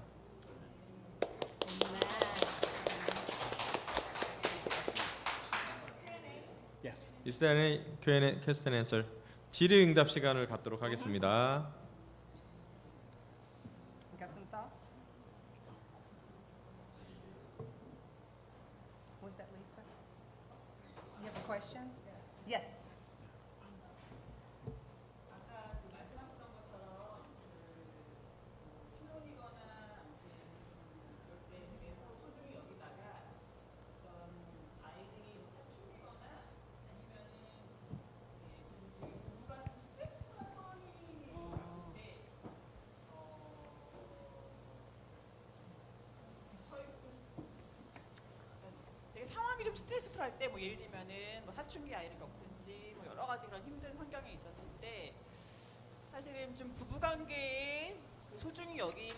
Yes. Is there any Q&A, question and answer? 질의응답 시간을 갖도록 하겠습니다. Got some thoughts? Was that Lisa? You have a question? Yes. 되게 상황이 좀 스트레스풀할 때 뭐 예를 들면은 뭐 사춘기 아이를 겪든지 뭐 여러 가지 그런 힘든 환경에 있었을 때 사실은 좀 부부관계에 그 소중히 여기는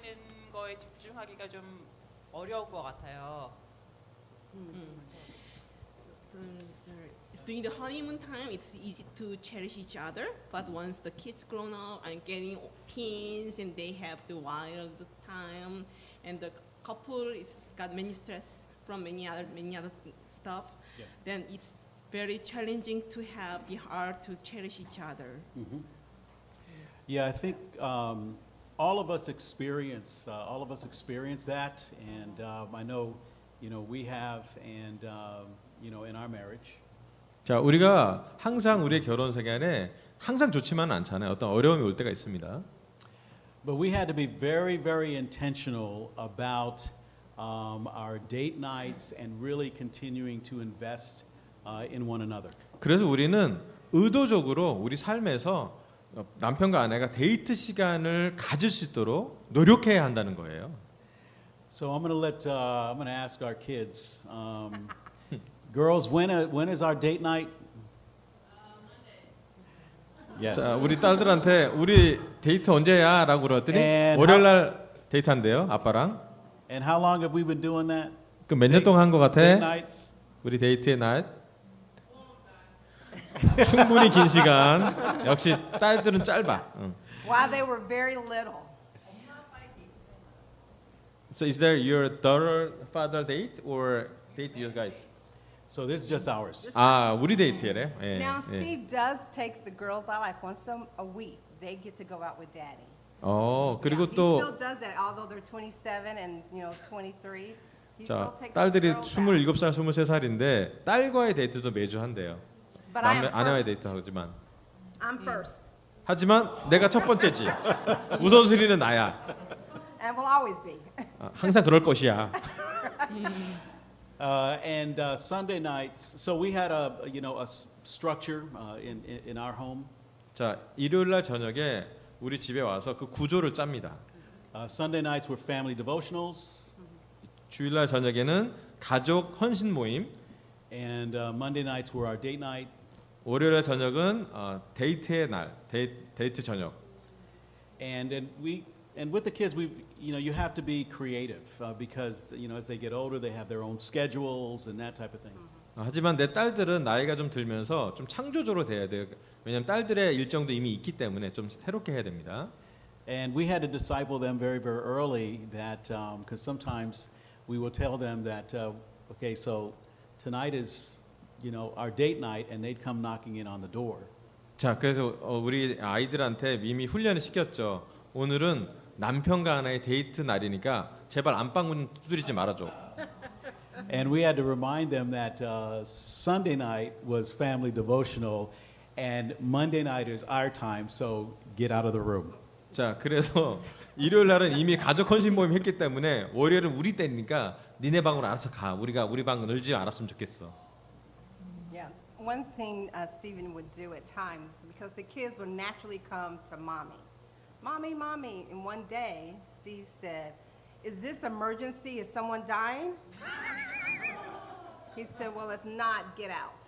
거에 집중하기가 좀 어려울 것 같아요. During the honeymoon time, it's easy to cherish each other. But once the kids grown up and getting teens and they have the wild time, and the couple is got many stress from many other stuff, Yeah. then it's very challenging to have the heart to cherish each other. Yeah, I think all of us experience that, and I know, we have, and in our marriage. 자, 우리가 항상 우리의 결혼 생활에 항상 좋지만은 않잖아요. 어떤 어려움이 올 때가 있습니다. But we had to be very, very intentional about our date nights and really continuing to invest in one another. 그래서 우리는 의도적으로 우리 삶에서 남편과 아내가 데이트 시간을 가질 수 있도록 노력해야 한다는 거예요. So I'm gonna ask our kids, girls, when is our date night? Yes. 자, 우리 딸들한테 우리 데이트 언제야라고 그랬더니 And 월요일 날 데이트한대요, 아빠랑. And how long have we been doing that? 그 몇 년 동안 한 것 Date 같아? nights. 우리 데이트의 날. 충분히 긴 시간. 역시 딸들은 짧아. 응. While they were very little. So is there your daughter father date or date you guys? So this is just ours. 아, 우리 데이트래. 예, Now, 예. Steve does take the girls out like once a week. They get to go out with daddy. 그리고 Yeah, he 또 still does that, although they're 27 and 23. He 자, still takes the 딸들이 girls out. 27살, 23살인데 딸과의 데이트도 매주 한대요. But I am 아내와의 first. 데이트 하지만. I'm first, 하지만 내가 첫 번째지. 우선순위는 나야. and will always be. 항상 그럴 것이야. And Sunday nights. So we had a structure in our home. 자, 일요일 날 저녁에 우리 집에 와서 그 구조를 짭니다. Sunday nights were family devotionals, 주일 날 저녁에는 가족 헌신 모임, and Monday nights were our date night. 월요일 날 저녁은 데이트의 날, 데이트 저녁. And then we and with the kids, you have to be creative because as they get older, they have their own schedules and that type of thing. 하지만 내 딸들은 나이가 좀 들면서 좀 창조적으로 돼야 돼요. 왜냐하면 딸들의 일정도 이미 있기 때문에 좀 새롭게 해야 됩니다. And we had to disciple them very, very early that because sometimes we will tell them that okay, so tonight is our date night, and they'd come knocking in on the door. 자, 그래서 우리 아이들한테 이미 훈련을 시켰죠. 오늘은 남편과 하나의 데이트 날이니까 제발 안방문 두드리지 말아줘. And we had to remind them that Sunday night was family devotional, and Monday night is our time. So get out of the room. 자, 그래서 일요일 날은 이미 가족 헌신 모임 했기 때문에 월요일은 우리 때니까 니네 방으로 알아서 가. 우리가 우리 방 늘지 않았으면 좋겠어. Yeah. One thing Stephen would do at times, because the kids would naturally come to mommy. Mommy, mommy. And one day, Steve said, is this emergency? Is someone dying? He said, well, if not, get out.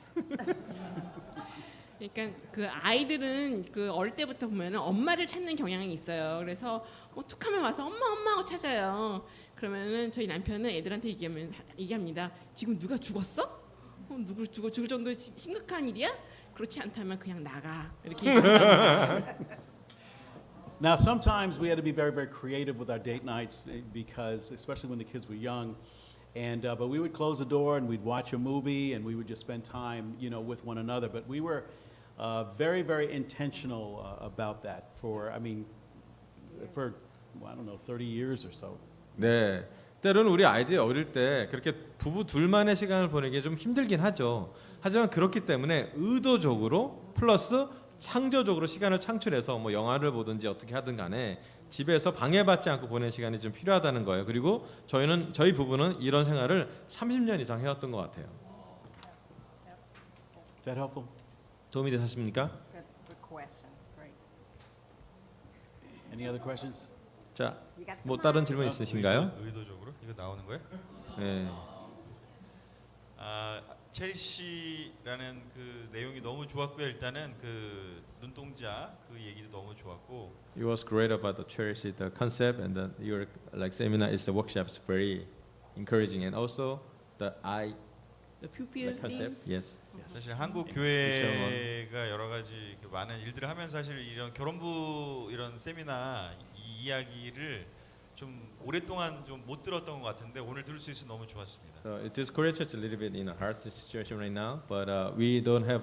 그러니까 그 아이들은 그 어릴 때부터 보면은 엄마를 찾는 경향이 있어요. 그래서 툭하면 와서 엄마 엄마 하고 찾아요. 그러면은 저희 남편은 애들한테 얘기합니다. 지금 누가 죽었어? 누구 죽을 정도 심각한 일이야? 그렇지 않다면 그냥 나가 이렇게 얘기합니다. Now, sometimes we had to be very, very creative with our date nights because, especially when the kids were young, but we would close the door and we'd watch a movie and we would just spend time, with one another. But we were very, very intentional about that for I don't know, 30 years or so. 네. 때로는 우리 아이들이 어릴 때 그렇게 부부 둘만의 시간을 보내기 좀 힘들긴 하죠. 하지만 그렇기 때문에 의도적으로 플러스 창조적으로 시간을 창출해서 뭐 영화를 보든지 어떻게 하든 간에 집에서 방해받지 않고 보내는 시간이 좀 필요하다는 거예요. 그리고 저희 부부는 이런 생활을 30년 이상 해왔던 것 같아요. Is that helpful? 도움이 되셨습니까? Good question. Great. Any other questions? 자, You got 뭐 다른 질문 있으신가요? 의도적으로 이거 나오는 거예요? 네. 체리시라는 그 내용이 너무 좋았고요. 일단은 그 눈동자 그 얘기도 너무 좋았고 It was great about the church, the concept, and your seminar is the workshop is very encouraging, and also the eye The the pupil concept. thing. Yes. 사실 한국 교회가 여러 가지 그 많은 일들을 하면서 사실 이런 결혼부 이런 세미나 이 이야기를 좀 오랫동안 좀 못 들었던 것 같은데 오늘 들을 수 있어서 너무 좋았습니다. So it is Korea Church a little bit in a hard situation right now, but we don't have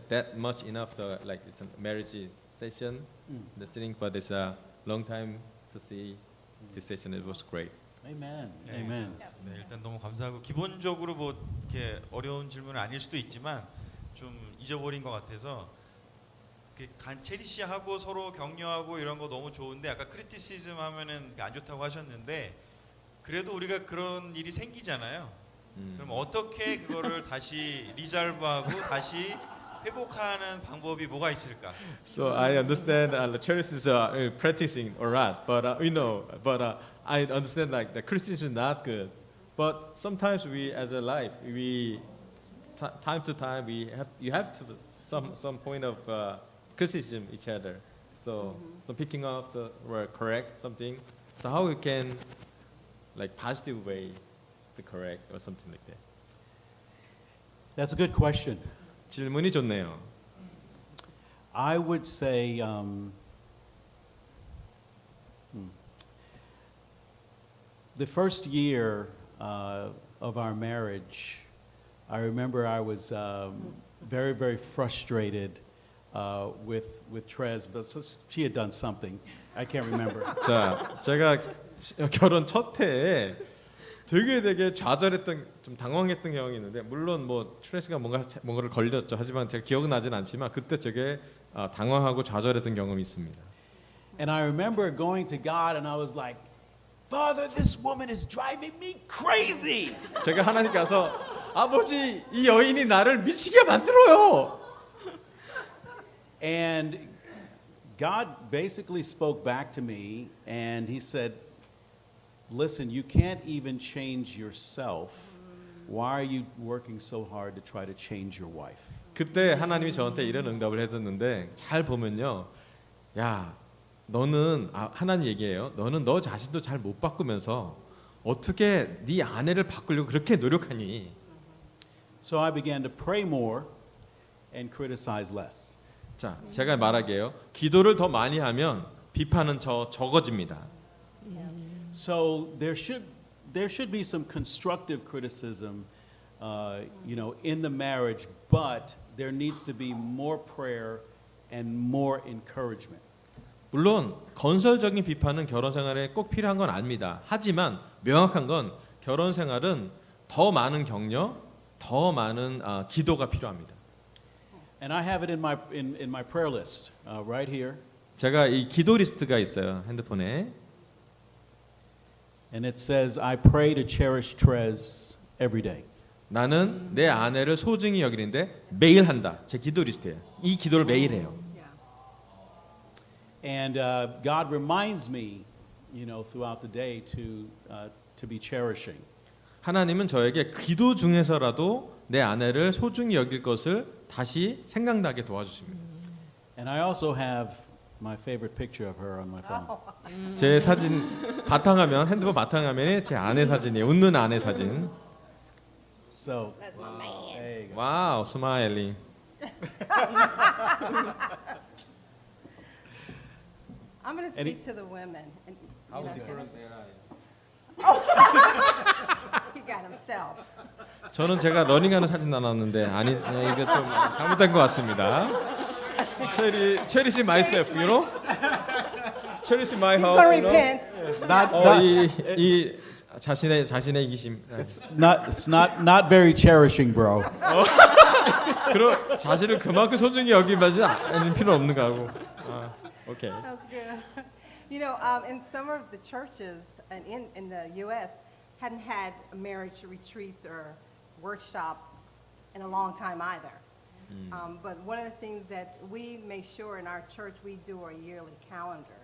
that much enough to it's a marriage session, the sitting, but it's a long time to see this session. It was great. Amen. 네, Amen. 네, 일단 너무 감사하고 기본적으로 뭐 이렇게 어려운 질문은 아닐 수도 있지만 좀 잊어버린 것 같아서 체리 씨하고 서로 격려하고 이런 거 너무 좋은데 아까 크리티시즘 하면은 안 좋다고 하셨는데 그래도 우리가 그런 일이 생기잖아요. 그럼 어떻게 그거를 다시 리졸브하고 다시 회복하는 방법이 뭐가 있을까? So I understand the church is practicing a lot, but I understand the Christians is not good. But sometimes we, as a life, time to time you have to some point of criticism each other. So picking up the or correct something. So how we can positive way to correct or something like that. That's a good question. 질문이 좋네요. I would say the first year of our marriage, I remember I was very, very frustrated with Trez, but she had done something. I can't remember. 자, 제가 결혼 첫 해에 되게 좌절했던 좀 당황했던 경험이 있는데 물론 뭐 트레스가 뭔가를 걸렸죠. 하지만 제가 기억은 나진 않지만 그때 되게 당황하고 좌절했던 경험이 있습니다. And I remember going to God and I was like, Father, this woman is driving me crazy. 제가 하나님 가서 아버지 이 여인이 나를 미치게 만들어요. And God basically spoke back to me and he said, listen, you can't even change yourself. Why are you working so hard to try to change your wife? 그때 하나님이 저한테 이런 응답을 해줬는데 잘 보면요, 야, 너는 하나님 얘기해요. 너는 너 자신도 잘 못 바꾸면서 어떻게 네 아내를 바꾸려고 그렇게 노력하니? So I began to pray more and criticize less. 자, 제가 말하게요. 기도를 더 많이 하면 비판은 적어집니다. So there should be some constructive criticism, in the marriage, but there needs to be more prayer and more encouragement. 물론 건설적인 비판은 결혼 생활에 꼭 필요한 건 아닙니다. 하지만 명확한 건 결혼 생활은 더 많은 격려, 더 많은 기도가 필요합니다. And I have it in my prayer list right here, 제가 이 기도 리스트가 있어요. 핸드폰에. and it says, "I pray to cherish Trez every day." 나는 내 아내를 소중히 여기는데 매일 한다. 제 기도 리스트예요. 이 기도를 매일 해요. And God reminds me, throughout the day to be cherishing. 하나님은 저에게 기도 중에서라도 내 아내를 소중히 여길 것을 다시 생각나게 도와주십니다. And I also have my favorite picture of her on my phone. 제 사진 바탕화면, 핸드폰 바탕화면에 제 아내 사진이에요. 웃는 아내 사진. So there you go. 와우, 스마일링. I'm going to Any- speak to the women. And, How you know, different they he got himself. 저는 제가 러닝하는 사진 나눴는데 아니 이거 좀 잘못된 것 같습니다. Cherish myself, you know? Cherish my He's house, going to you know? repent. Not 자신의 이기심. it's not very cherishing, bro. 그런 자신을 그만큼 소중히 여기면서 아닐 필요 없는 거고. 오케이. That was good. In some of the churches and in the U.S. hadn't had marriage retreats or workshops in a long time either. But one of the things that we make sure in our church, we do a yearly calendar.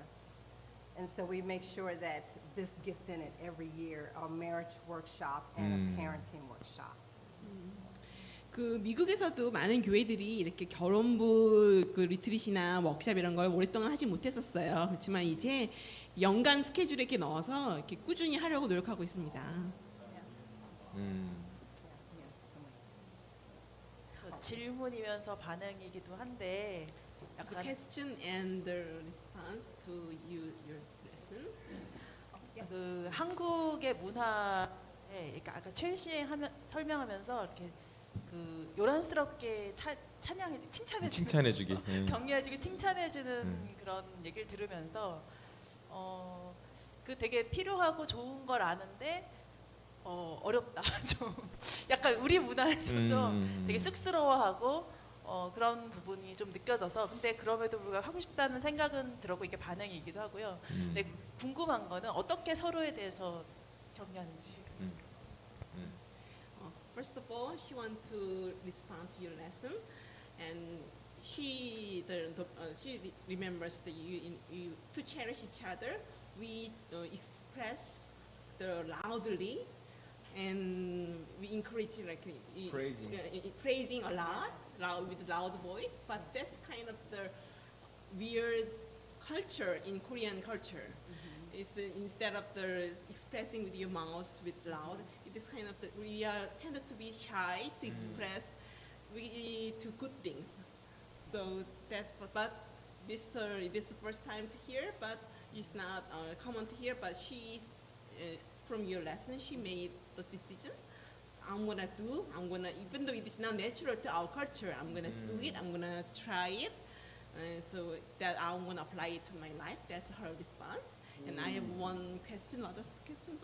And so we make sure that this gets in it every year, a marriage workshop and a parenting workshop. 그 미국에서도 많은 교회들이 이렇게 결혼부 그 리트릿이나 워크숍 이런 걸 오랫동안 하지 못했었어요. 그렇지만 이제 연간 스케줄에 이렇게 넣어서 이렇게 꾸준히 하려고 노력하고 있습니다. 저 질문이면서 반응이기도 한데 So 약간 question and the response to your lesson. 그 한국의 문화에 그러니까 아까 최씨 설명하면서 이렇게 그 요란스럽게 찬양해 칭찬해주는 칭찬해주기. 격려해주기 칭찬해주는 그런 얘기를 들으면서 그 되게 필요하고 좋은 걸 아는데 어렵다 좀 약간 우리 문화에서 좀 되게 쑥스러워하고 그런 부분이 좀 느껴져서 근데 그럼에도 불구하고 하고 싶다는 생각은 들었고 이게 반응이기도 하고요. 근데 궁금한 거는 어떻게 서로에 대해서 격려하는지. First of all, she wants to respond to your lesson, and she remembers that you to cherish each other. We express the loudly, and we encourage praising a lot, with loud voice. But that's kind of the weird culture in Korean culture. It's instead of the expressing with your mouth with loud, it is kind of we are tended to be shy to express to good things. So but this is the first time to hear, but it's not common to hear. But she, from your lesson, she made the decision. I'm gonna even though it is not natural to our culture, I'm gonna do it. I'm gonna try it. So that I'm gonna apply it to my life. That's her response. And I have one question. What was the question?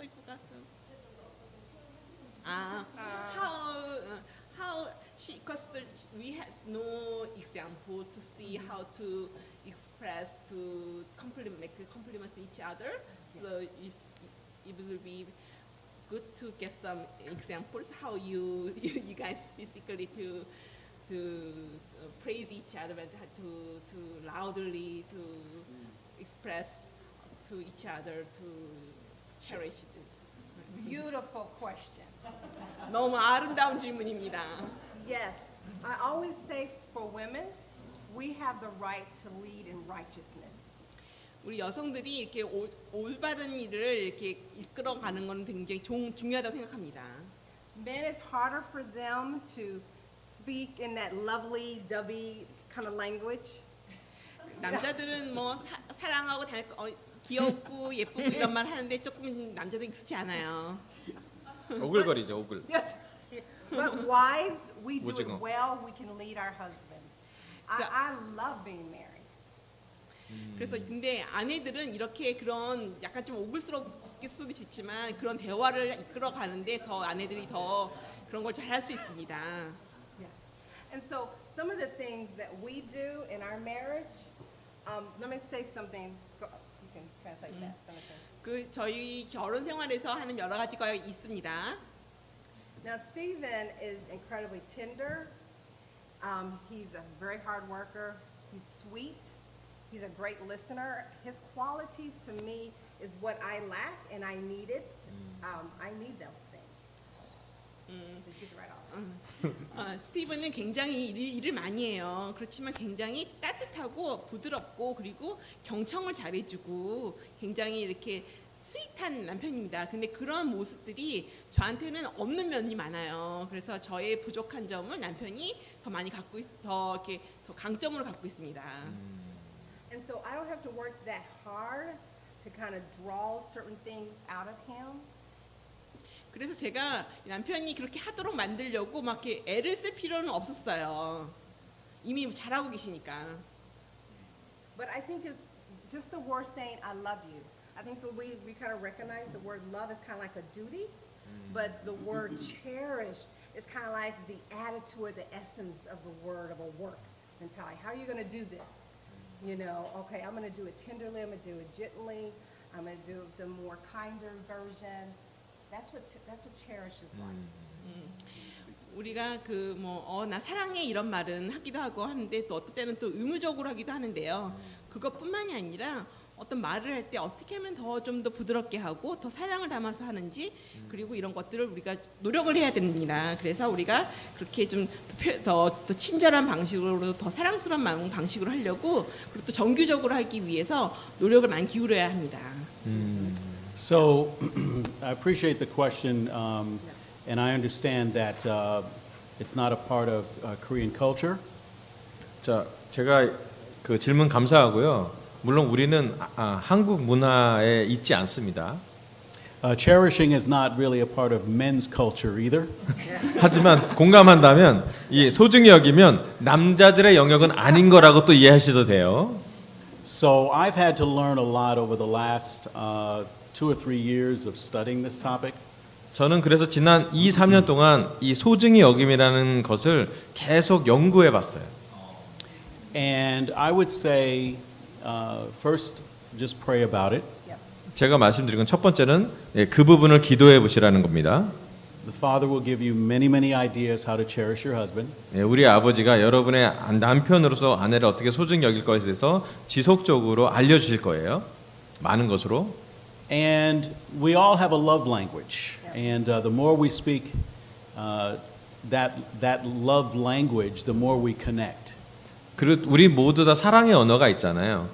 I forgot. How she? Because we had no example to see how to express to make compliments to each other. So it will be good to get some examples how you guys physically to praise each other and to loudly to express to each other to cherish this. Beautiful question. 너무 아름다운 질문입니다. Yes, I always say for women, we have the right to lead in righteousness. 우리 여성들이 이렇게 올바른 일을 이렇게 이끌어가는 건 굉장히 중요하다고 생각합니다. Men, it's harder for them to speak in that lovely, dovey kind of language. 남자들은 뭐 사랑하고 귀엽고 예쁘고 이런 말 하는데 조금 남자들 익숙치 않아요. 오글거리죠, 오글. Yes. But wives, we do 오징어. it well. We can lead our husbands. I love being married. 그래서 근데 아내들은 이렇게 그런 약간 좀 오글스럽게 수도 있지만 그런 대화를 이끌어 가는데 더 아내들이 더 그런 걸 잘 할 수 있습니다. Yes. And so some of the things that we do in our marriage, let me say something. You can translate that. Senator. 그 저희 결혼 생활에서 하는 여러 가지가 있습니다. Now, Stephen is incredibly tender. He's a very hard worker. He's sweet. He's a great listener. His qualities to me is what I lack and I need it. I need those things. Did you get it right off? 스티븐은 굉장히 일을 많이 해요. 그렇지만 굉장히 따뜻하고 부드럽고 그리고 경청을 잘해주고 굉장히 이렇게 스윗한 남편입니다. 근데 그런 모습들이 저한테는 없는 면이 많아요. 그래서 저의 부족한 점을 남편이 더 많이 더 강점으로 갖고 있습니다. And so I don't have to work that hard to kind of draw certain things out of him. 그래서 제가 남편이 그렇게 하도록 만들려고 막 이렇게 애를 쓸 필요는 없었어요. 이미 잘하고 계시니까. But I think it's just the word saying I love you. I think that we kind of recognize the word love is kind of like a duty, but the word cherish is kind of like the attitude, the essence of the word of a work mentality. How are you going to do this? You know, okay, I'm going to do it tenderly, I'm going to do it gently, I'm going to do the more kinder version. That's what cherish is like. 우리가 나 사랑해 이런 말은 하기도 하고 하는데 또 어떨 때는 또 의무적으로 하기도 하는데요. 그것뿐만이 아니라 어떤 말을 할 때 어떻게 하면 좀 더 부드럽게 하고 더 사랑을 담아서 하는지 그리고 이런 것들을 우리가 노력을 해야 됩니다. 그래서 우리가 그렇게 좀 더 친절한 방식으로 더 사랑스러운 방식으로 하려고 그리고 또 정규적으로 하기 위해서 노력을 많이 기울여야 합니다. So I appreciate the question, and I understand that it's not a part of Korean culture. 자, 제가 그 질문 감사하고요. 물론 우리는 한국 문화에 있지 않습니다. Cherishing is not really a part of men's culture either. 하지만 공감한다면 이 소중히 여기면 남자들의 영역은 아닌 거라고 또 이해하셔도 돼요. So I've had to learn a lot over the last 2 or 3 years of studying this topic. 저는 그래서 지난 2, 3년 동안 이 소중히 여김이라는 것을 계속 연구해 봤어요. And I would say, first, just pray about it. 제가 말씀드린 건 첫 번째는 그 부분을 기도해 보시라는 겁니다. The Father will give you many, many ideas how to cherish your husband. 우리 아버지가 여러분의 남편으로서 아내를 어떻게 소중히 여길 것에 대해서 지속적으로 알려주실 거예요. 많은 것으로. And we all have a love language. And the more we speak that love language, the more we connect. 그리고 우리 모두 다 사랑의 언어가 있잖아요.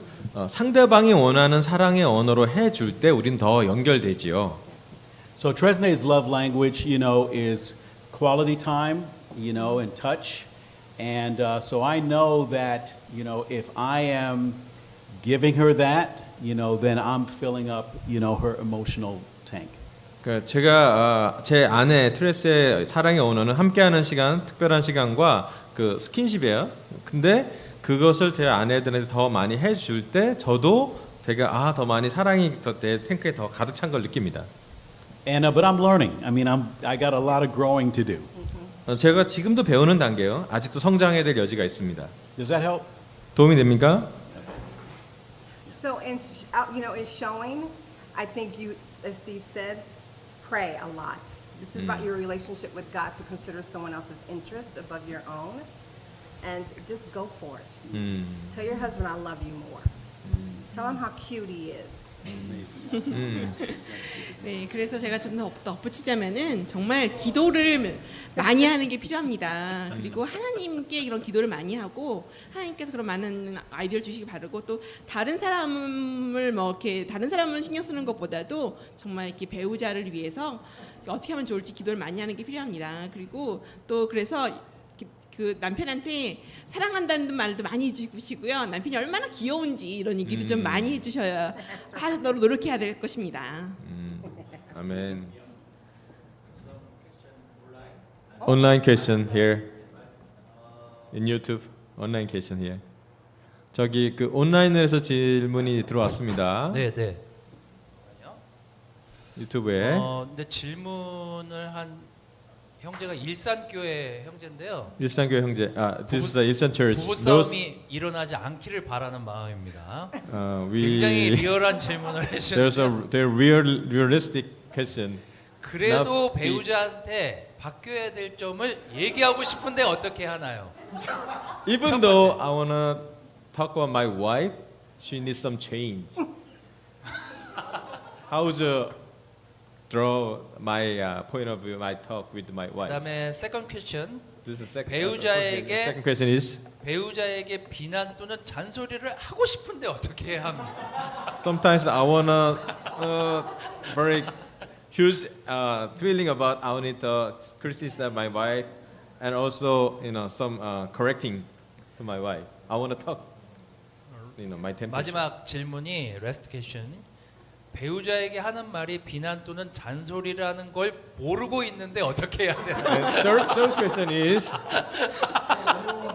상대방이 원하는 사랑의 언어로 해줄 때 우린 더 연결되지요. So Tresne's love language, is quality time, and touch. And so I know that, if I am giving her that, then I'm filling up, her emotional tank. 그러니까 제가 제 아내 트레스의 사랑의 언어는 함께하는 시간, 특별한 시간과 그 스킨십이에요. 근데 그것을 제 아내들한테 더 많이 해줄 때 저도 되게 더 많이 사랑이 내 탱크에 더 가득 찬 걸 느낍니다. And but I'm learning. I mean, I got a lot of growing to do. 제가 지금도 배우는 단계요. 아직도 성장해야 될 여지가 있습니다. Does that help? 도움이 됩니까? So, in showing, I think you, as Steve said, pray a lot. This is about your relationship with God to consider someone else's interests above your own. And just go for it. Tell your husband I love you more. Tell him how cute he is. 네, 그래서 제가 좀 더 덧붙이자면은 정말 기도를 많이 하는 게 필요합니다. 그리고 하나님께 이런 기도를 많이 하고 하나님께서 그런 많은 아이디어를 주시기 바라고 또 다른 사람을 뭐 이렇게 다른 사람을 신경 쓰는 것보다도 정말 이렇게 배우자를 위해서 어떻게 하면 좋을지 기도를 많이 하는 게 필요합니다. 그리고 또 그래서 그 남편한테 사랑한다는 말도 많이 해주시고요. 남편이 얼마나 귀여운지 이런 얘기도 좀 많이 해주셔야 너로 노력해야 될 것입니다. 아멘. Online question here in YouTube. Online question here. 저기 그 온라인에서 질문이 들어왔습니다. 네, 네. 유튜브에. 근데 질문을 한 형제가 일산교회 형제인데요. 일산교회 형제. This is the Ilsan Church. 부부싸움이 일어나지 않기를 바라는 마음입니다. We 굉장히 리얼한 질문을 해주셨는데 they're realistic question. 그래도 나- 배우자한테 바뀌어야 될 점을 얘기하고 싶은데 어떻게 하나요? Even though I wanna talk about my wife, she needs some change. How would you draw my point of view, my talk with my wife? 그다음에 second question, This is second. 배우자에게- second question is 배우자에게 비난 또는 잔소리를 하고 싶은데 어떻게 해야 합니까? sometimes I wanna very huge feeling about I need to criticize my wife and also some correcting to my wife. I wanna talk. My temper. 마지막 질문이 last question. 배우자에게 하는 말이 비난 또는 잔소리라는 걸 모르고 있는데 어떻게 해야 되나요? And third question is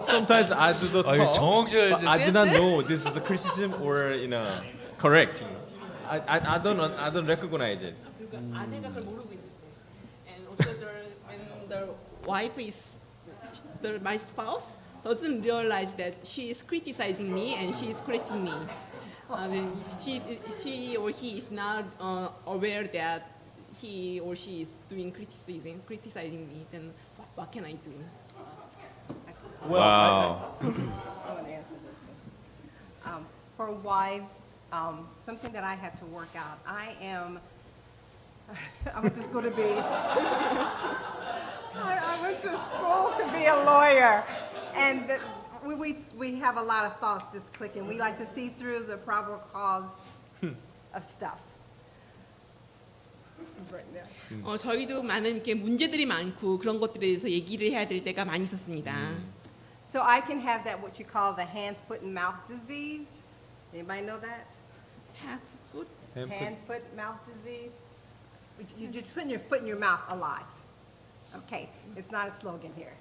sometimes I do the talk, 정홍철 but I do not know this is the criticism or correcting. I don't recognize it. 아내가 그걸 모르고 있는데. And also when the wife is my spouse doesn't realize that she is criticizing me and she is correcting me. When she or he is not aware that he or she is doing criticizing me, then what can I do? Well, Wow. I want to answer this one. For wives, something that I had to work out. I went to school to be. I went to school to be a lawyer, and we have a lot of thoughts just clicking. We like to see through the probable cause of stuff. Right there. 저희도 많은 이렇게 문제들이 많고 그런 것들에 대해서 얘기를 해야 될 때가 많이 있었습니다. So I can have that what you call the hand, foot, and mouth disease. Anybody know that? Have food? Hand, foot, mouth disease. You just put your foot in your mouth a lot. Okay, it's not a slogan here.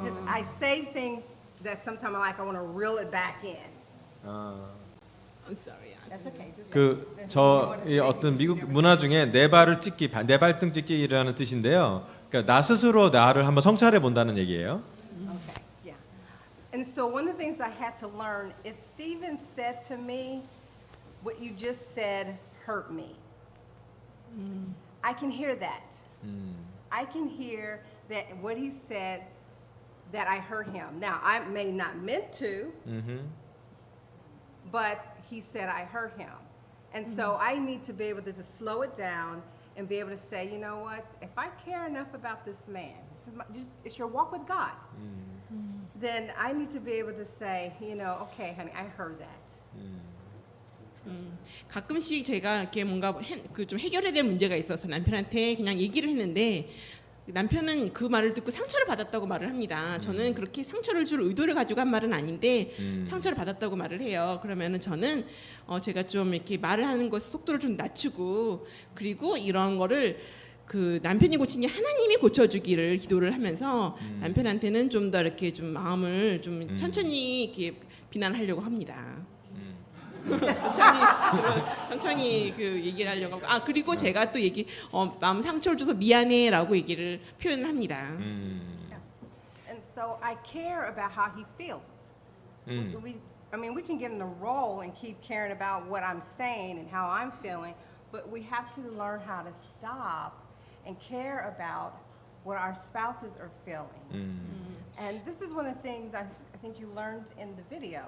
Just I say things that sometimes I want to reel it back in. I'm sorry. That's okay. Just 그저 어떤 미국 문화 중에 내 발을 찢기, 내 발등 찢기라는 뜻인데요. 그러니까 나 스스로 나를 한번 성찰해 본다는 얘기예요. Okay, yeah. And so one of the things I had to learn, if Stephen said to me, what you just said hurt me, I can hear that. I can hear that what he said, that I hurt him. Now, I may not meant to, but he said I hurt him. And so I need to be able to just slow it down and be able to say, you know what, if I care enough about this man, it's your walk with God, then I need to be able to say, you know, okay, honey, I heard that. 가끔씩 제가 이렇게 뭔가 그 좀 해결해야 될 문제가 있어서 남편한테 그냥 얘기를 했는데 남편은 그 말을 듣고 상처를 받았다고 말을 합니다. 저는 그렇게 상처를 줄 의도를 가지고 한 말은 아닌데 상처를 받았다고 말을 해요. 그러면은 저는 제가 좀 이렇게 말을 하는 것 속도를 좀 낮추고 그리고 이런 거를 그 남편이 고친 게 하나님이 고쳐주기를 기도를 하면서 남편한테는 좀 더 이렇게 좀 마음을 좀 천천히 이렇게 비난하려고 합니다. 천천히 그 얘기를 하려고 하고 그리고 제가 또 마음 상처를 줘서 미안해라고 얘기를 표현합니다. And so I care about how he feels. We can get in a role and keep caring about what I'm saying and how I'm feeling, but we have to learn how to stop and care about what our spouses are feeling. And this is one of the things I think you learned in the video.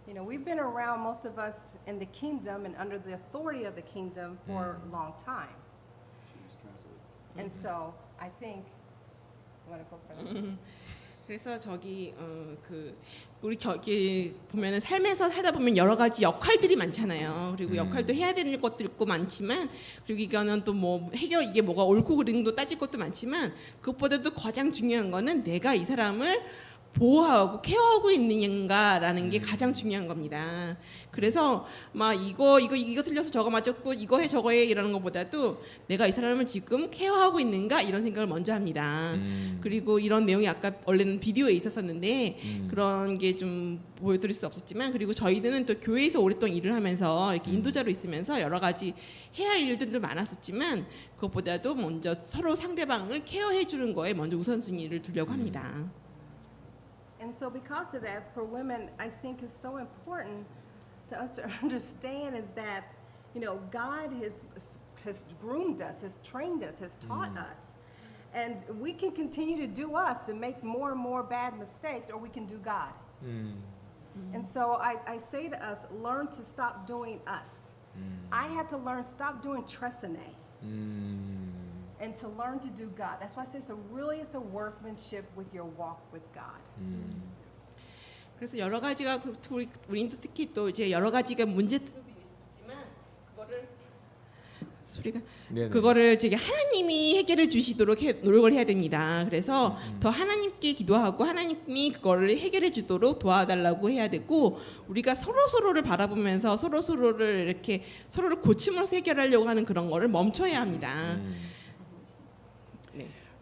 You know, we've been around, most of us, in the kingdom and under the authority of the kingdom for a long time. And so I think, you want to go for 그래서 저기 그 우리 저기 보면은 삶에서 살다 보면 여러 가지 역할들이 많잖아요. 그리고 역할도 해야 되는 것도 있고 많지만 그리고 이거는 또 뭐 해결 이게 뭐가 옳고 그름도 따질 것도 많지만 그것보다도 가장 중요한 거는 내가 이 사람을 보호하고 케어하고 있는가라는 게 가장 중요한 겁니다. 그래서 막 이거 틀려서 저거 맞았고 이거 해 저거 해 이러는 것보다도 내가 이 사람을 지금 케어하고 있는가 이런 생각을 먼저 합니다. 그리고 이런 내용이 아까 원래는 비디오에 있었었는데 그런 게 좀 보여드릴 수 없었지만 그리고 저희들은 또 교회에서 오랫동안 일을 하면서 이렇게 인도자로 있으면서 여러 가지 해야 할 일들도 많았었지만 그것보다도 먼저 서로 상대방을 케어해 주는 거에 먼저 우선순위를 두려고 합니다. And so because of that, for women, I think is so important to us to understand is that, you know, God has groomed us, has trained us, has taught us. And we can continue to do us and make more and more bad mistakes, or we can do God. And so I say to us, learn to stop doing us. I had to learn, stop doing tresene. And to learn to do God. That's why I say it's a workmanship with your walk with God. 그래서 여러 가지가 우리도 특히 또 이제 여러 가지가 문제들이 있지만 그거를 소리가 네네. 그거를 이제 하나님이 해결해 주시도록 노력을 해야 됩니다. 그래서 더 하나님께 기도하고 하나님이 그거를 해결해 주도록 도와달라고 해야 되고 우리가 서로를 바라보면서 서로를 이렇게 서로를 고침으로써 해결하려고 하는 그런 거를 멈춰야 합니다.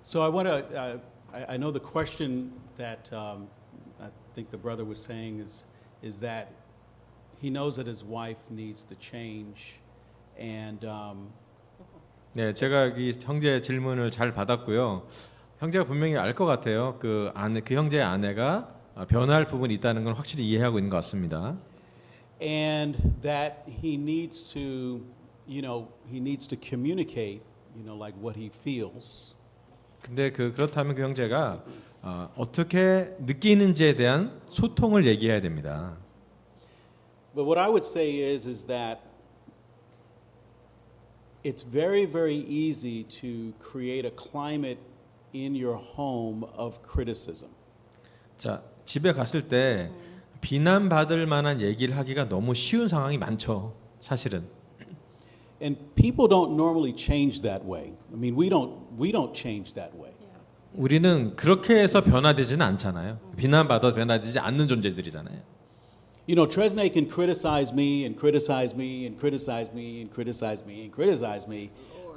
So I want to, I know the question that I think the brother was saying is that he knows that his wife needs to change, and 네, 제가 이 형제의 질문을 잘 받았고요. 형제가 분명히 알 것 같아요. 그 형제의 아내가 변할 부분이 있다는 건 확실히 이해하고 있는 것 같습니다. and that he needs to, you know, he needs to communicate, you know, like what he feels. 근데 그렇다면 그 형제가 어떻게 느끼는지에 대한 소통을 얘기해야 됩니다. But what I would say is that it's very, very easy to create a climate in your home of criticism. 자, 집에 갔을 때 비난받을 만한 얘기를 하기가 너무 쉬운 상황이 많죠. 사실은. And people don't normally change that way. I mean, we don't change that way. 우리는 그렇게 해서 변화되지는 않잖아요. 비난받아서 변화되지 않는 존재들이잖아요. You know, Tresnay can criticize me and criticize me and criticize me and criticize me and criticize me,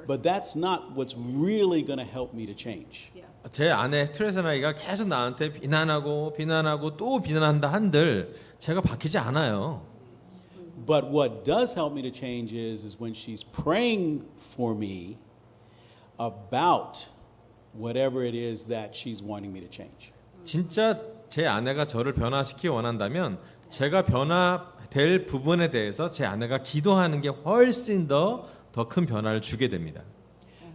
but that's not what's really going to help me to change. 제 아내 트레사나이가 계속 나한테 비난하고 또 비난한다 한들 제가 바뀌지 않아요. But what does help me to change is when she's praying for me about whatever it is that she's wanting me to change. 진짜 제 아내가 저를 변화시키기 원한다면 제가 변화될 부분에 대해서 제 아내가 기도하는 게 훨씬 더 큰 변화를 주게 됩니다.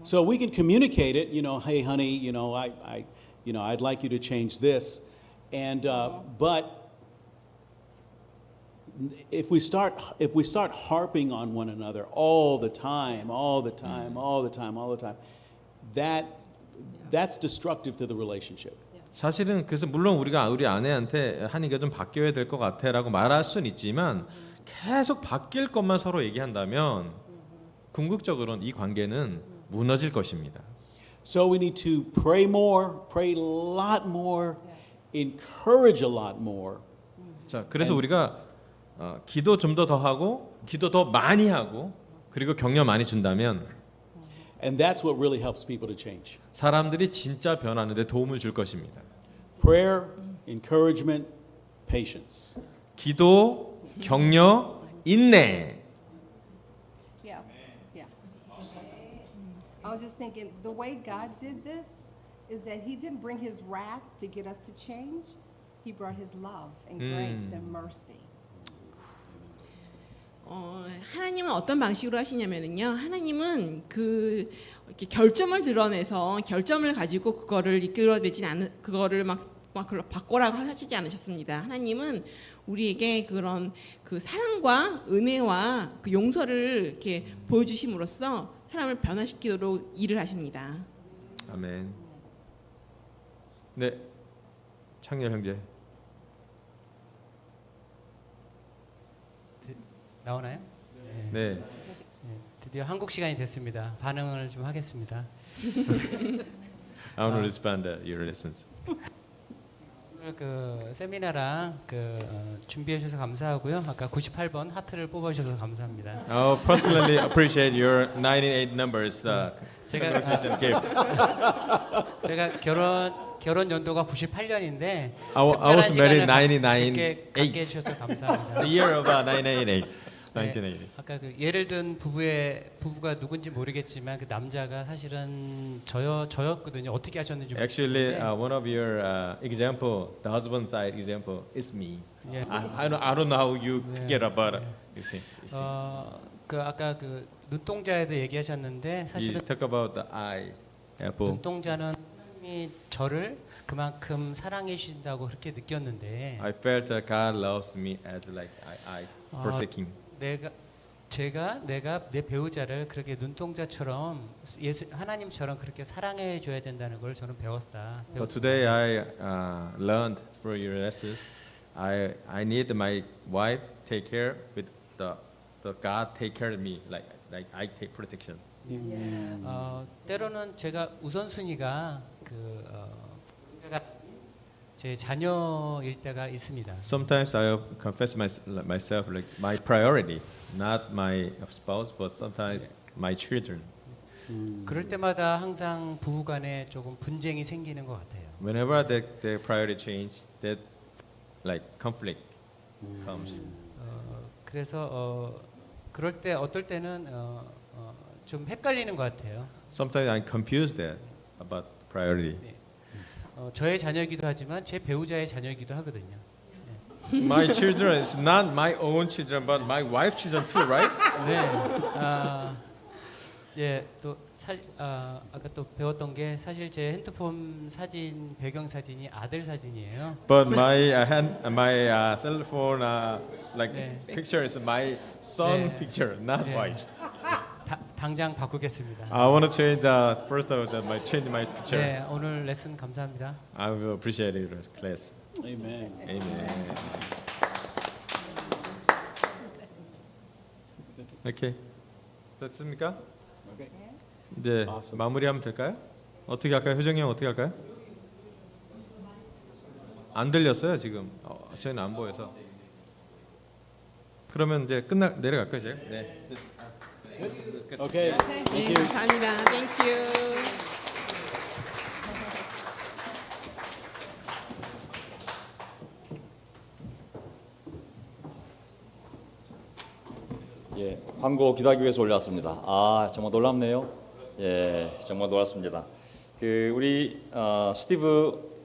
So we can communicate it, you know, hey honey, you know, I'd like you to change this, and but if we start harping on one another all the time, that's destructive to the relationship. 사실은 그래서 물론 우리가 우리 아내한테 한이가 좀 바뀌어야 될 것 같아라고 말할 수는 있지만 계속 바뀔 것만 서로 얘기한다면 궁극적으로는 이 관계는 무너질 것입니다. So we need to pray more, pray a lot more, encourage a lot more. 자, 그래서 우리가 기도 좀 더 하고 기도 더 많이 하고 그리고 격려 많이 준다면 And that's what really helps people to change. 사람들이 진짜 변하는 데 도움을 줄 것입니다. Prayer, encouragement, patience. 기도, 격려, 인내. Yeah, yeah. I was just thinking, the way God did this is that He didn't bring His wrath to get us to change. He brought His love and grace and mercy. 하나님은 어떤 방식으로 하시냐면요. 하나님은 이렇게 결점을 드러내서 결점을 가지고 그거를 이끌어내지 않는 그거를 막 바꿔라고 하시지 않으셨습니다. 하나님은 우리에게 그런 그 사랑과 은혜와 그 용서를 이렇게 보여주심으로써 사람을 변화시키도록 일을 하십니다. 아멘. 네, 창렬 형제. 나오나요? 네. 드디어 한국 시간이 됐습니다. 반응을 좀 하겠습니다. I want to respond to your lessons. 오늘 그 세미나랑 준비해 주셔서 감사하고요. 아까 98번 하트를 뽑아 주셔서 감사합니다. I personally appreciate your 98 numbers 제가 congratulations gift. 제가 결혼 연도가 98년인데 I was married 99 갖게 해 주셔서 감사합니다. The year of 1988. 네, 1988. 아까 그 예를 든 부부가 누군지 모르겠지만 그 남자가 사실은 저였거든요. 어떻게 하셨는지 Actually, 모르겠는데 one of your example, the husband side example, is me. 예. I don't know how you 네, get about it. 네. You see. 그 아까 그 눈동자에도 얘기하셨는데 You 사실은 talk about the eye apple. 눈동자는 하나님이 저를 그만큼 사랑해 주신다고 그렇게 느꼈는데 I felt that God loves me as like I protect him. 내가 내 배우자를 그렇게 눈동자처럼 하나님처럼 그렇게 사랑해 줘야 된다는 걸 저는 배웠다. But today I learned through your lessons. I need my wife take care with the God take care of me like I take protection. 때로는 제가 우선순위가 제 자녀일 때가 있습니다. Sometimes I confess myself like my priority, not my spouse, but sometimes my children. 그럴 때마다 항상 부부간에 조금 분쟁이 생기는 것 같아요. Whenever the priority change, that like conflict comes. 그래서 그럴 때 어떨 때는 좀 헷갈리는 것 같아요. Sometimes I'm confused that about priority. 저의 자녀이기도 하지만 제 배우자의 자녀이기도 하거든요. My children is not my own children, but my wife's children too, right? 네. 예, 또 아까 또 배웠던 게 사실 제 핸드폰 사진 배경 사진이 아들 사진이에요. But my cell phone like 네. picture is my son 네. picture, not 네. wife's. 당장 바꾸겠습니다. I want to change change my picture. 네, 오늘 레슨 감사합니다. I will appreciate your class. Amen. Amen. 오케이. 됐습니까? Okay. 이제 Awesome. 마무리하면 될까요? 어떻게 할까요? 효정이 형 어떻게 할까요? 안 들렸어요 지금. 저희는 안 보여서. 그러면 이제 내려갈까요 제가? 네. Okay. 네, 감사합니다. 땡큐. 예, 광고 기도하기 위해서 올라왔습니다. 아, 정말 놀랍네요. 예, 정말 놀랐습니다. 우리 스티브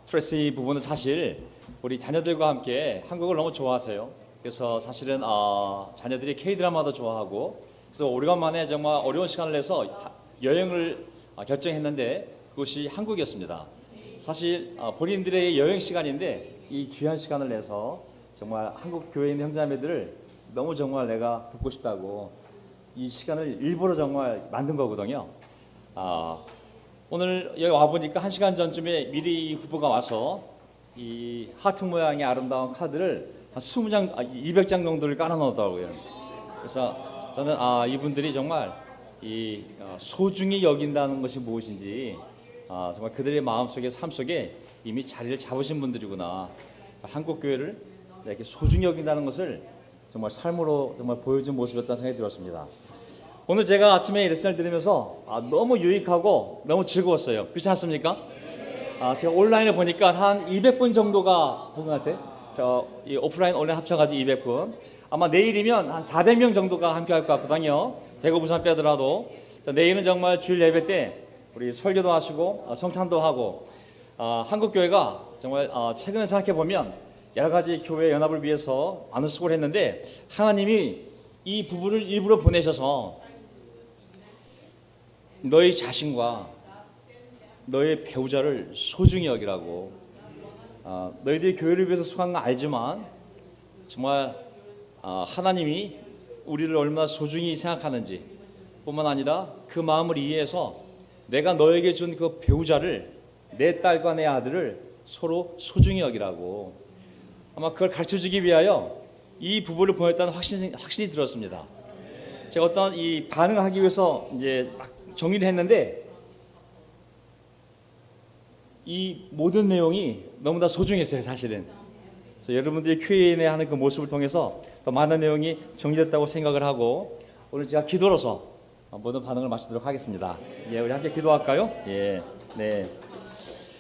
트레시 부부는 사실 우리 자녀들과 함께 한국을 너무 좋아하세요. 그래서 사실은 자녀들이 K-드라마도 좋아하고 그래서 오래간만에 정말 어려운 시간을 내서 여행을 결정했는데 그것이 한국이었습니다. 사실 본인들의 여행 시간인데 이 귀한 시간을 내서 정말 한국 교회에 있는 형제자매들을 너무 정말 내가 듣고 싶다고 이 시간을 일부러 정말 만든 거거든요. 오늘 여기 와 보니까 1시간 전쯤에 미리 이 부부가 와서 이 하트 모양의 아름다운 카드를 한 20장, 200장 정도를 깔아놓았더라고요. 그래서 저는 이분들이 정말 이 소중히 여긴다는 것이 무엇인지 정말 그들의 마음속에 삶 속에 이미 자리를 잡으신 분들이구나. 한국 교회를 이렇게 소중히 여긴다는 것을 정말 삶으로 정말 보여준 모습이었다는 생각이 들었습니다. 오늘 제가 아침에 이 레슨을 들으면서 너무 유익하고 너무 즐거웠어요. 그렇지 않습니까? 제가 온라인에 보니까 한 200분 정도가 본 것 같아요. 이 오프라인 온라인 합쳐가지고 200분. 아마 내일이면 한 400명 정도가 함께 할 것 같거든요. 대구 부산 빼더라도. 내일은 정말 주일 예배 때 우리 설교도 하시고 성찬도 하고 한국 교회가 정말 최근에 생각해 보면 여러 가지 교회 연합을 위해서 많은 수고를 했는데 하나님이 이 부부를 일부러 보내셔서 너희 자신과 너의 배우자를 소중히 여기라고. 너희들이 교회를 위해서 수고한 건 알지만 정말 하나님이 우리를 얼마나 소중히 생각하는지 뿐만 아니라 그 마음을 이해해서 내가 너에게 준 그 배우자를, 내 딸과 내 아들을 서로 소중히 여기라고, 아마 그걸 가르쳐주기 위하여 이 부부를 보냈다는 확신이 들었습니다. 제가 어떤 이 반응을 하기 위해서 이제 막 정리를 했는데 이 모든 내용이 너무나 소중했어요, 사실은. 그래서 여러분들이 Q&A 하는 그 모습을 통해서 더 많은 내용이 정리됐다고 생각을 하고 오늘 제가 기도로서 모든 반응을 마치도록 하겠습니다. 예, 우리 함께 기도할까요? 예, 네.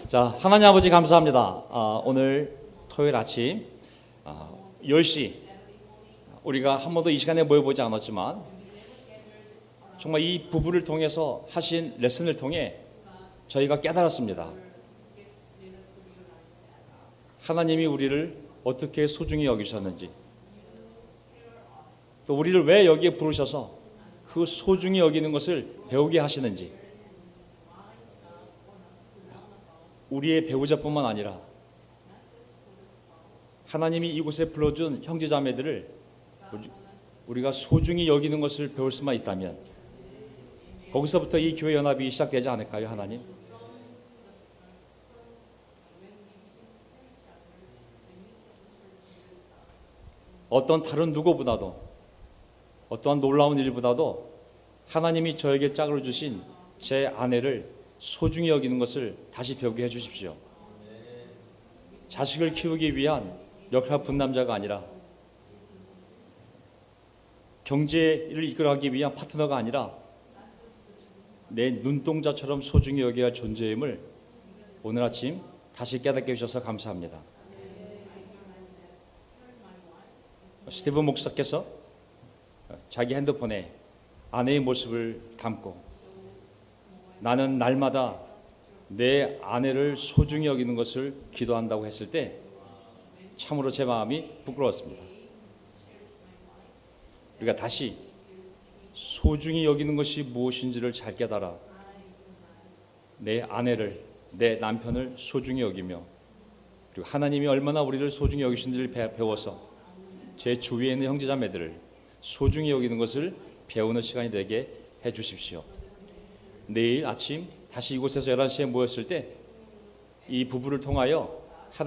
자, 하나님 아버지 감사합니다. 오늘 토요일 아침 10시 우리가 한 번도 이 시간에 모여보지 않았지만 정말 이 부부를 통해서 하신 레슨을 통해 저희가 깨달았습니다. 하나님이 우리를 어떻게 소중히 여기셨는지, 또 우리를 왜 여기에 부르셔서 그 소중히 여기는 것을 배우게 하시는지, 우리의 배우자뿐만 아니라 하나님이 이곳에 불러준 형제자매들을 우리가 소중히 여기는 것을 배울 수만 있다면 거기서부터 이 교회 연합이 시작되지 않을까요, 하나님? 어떤 다른 누구보다도, 어떠한 놀라운 일보다도 하나님이 저에게 짝을 주신 제 아내를 소중히 여기는 것을 다시 배우게 해주십시오. 자식을 키우기 위한 역할 분남자가 아니라, 경제를 이끌어가기 위한 파트너가 아니라 내 눈동자처럼 소중히 여겨야 할 존재임을 오늘 아침 다시 깨닫게 해주셔서 감사합니다. 스티븐 목사께서 자기 핸드폰에 아내의 모습을 담고 나는 날마다 내 아내를 소중히 여기는 것을 기도한다고 했을 때 참으로 제 마음이 부끄러웠습니다. 우리가 다시 소중히 여기는 것이 무엇인지를 잘 깨달아 내 아내를, 내 남편을 소중히 여기며, 그리고 하나님이 얼마나 우리를 소중히 여기신지를 배워서 제 주위에 있는 형제자매들을 소중히 여기는 것을 배우는 시간이 되게 해주십시오. 내일 아침 다시 이곳에서 11시에 모였을 때 이 부부를 통하여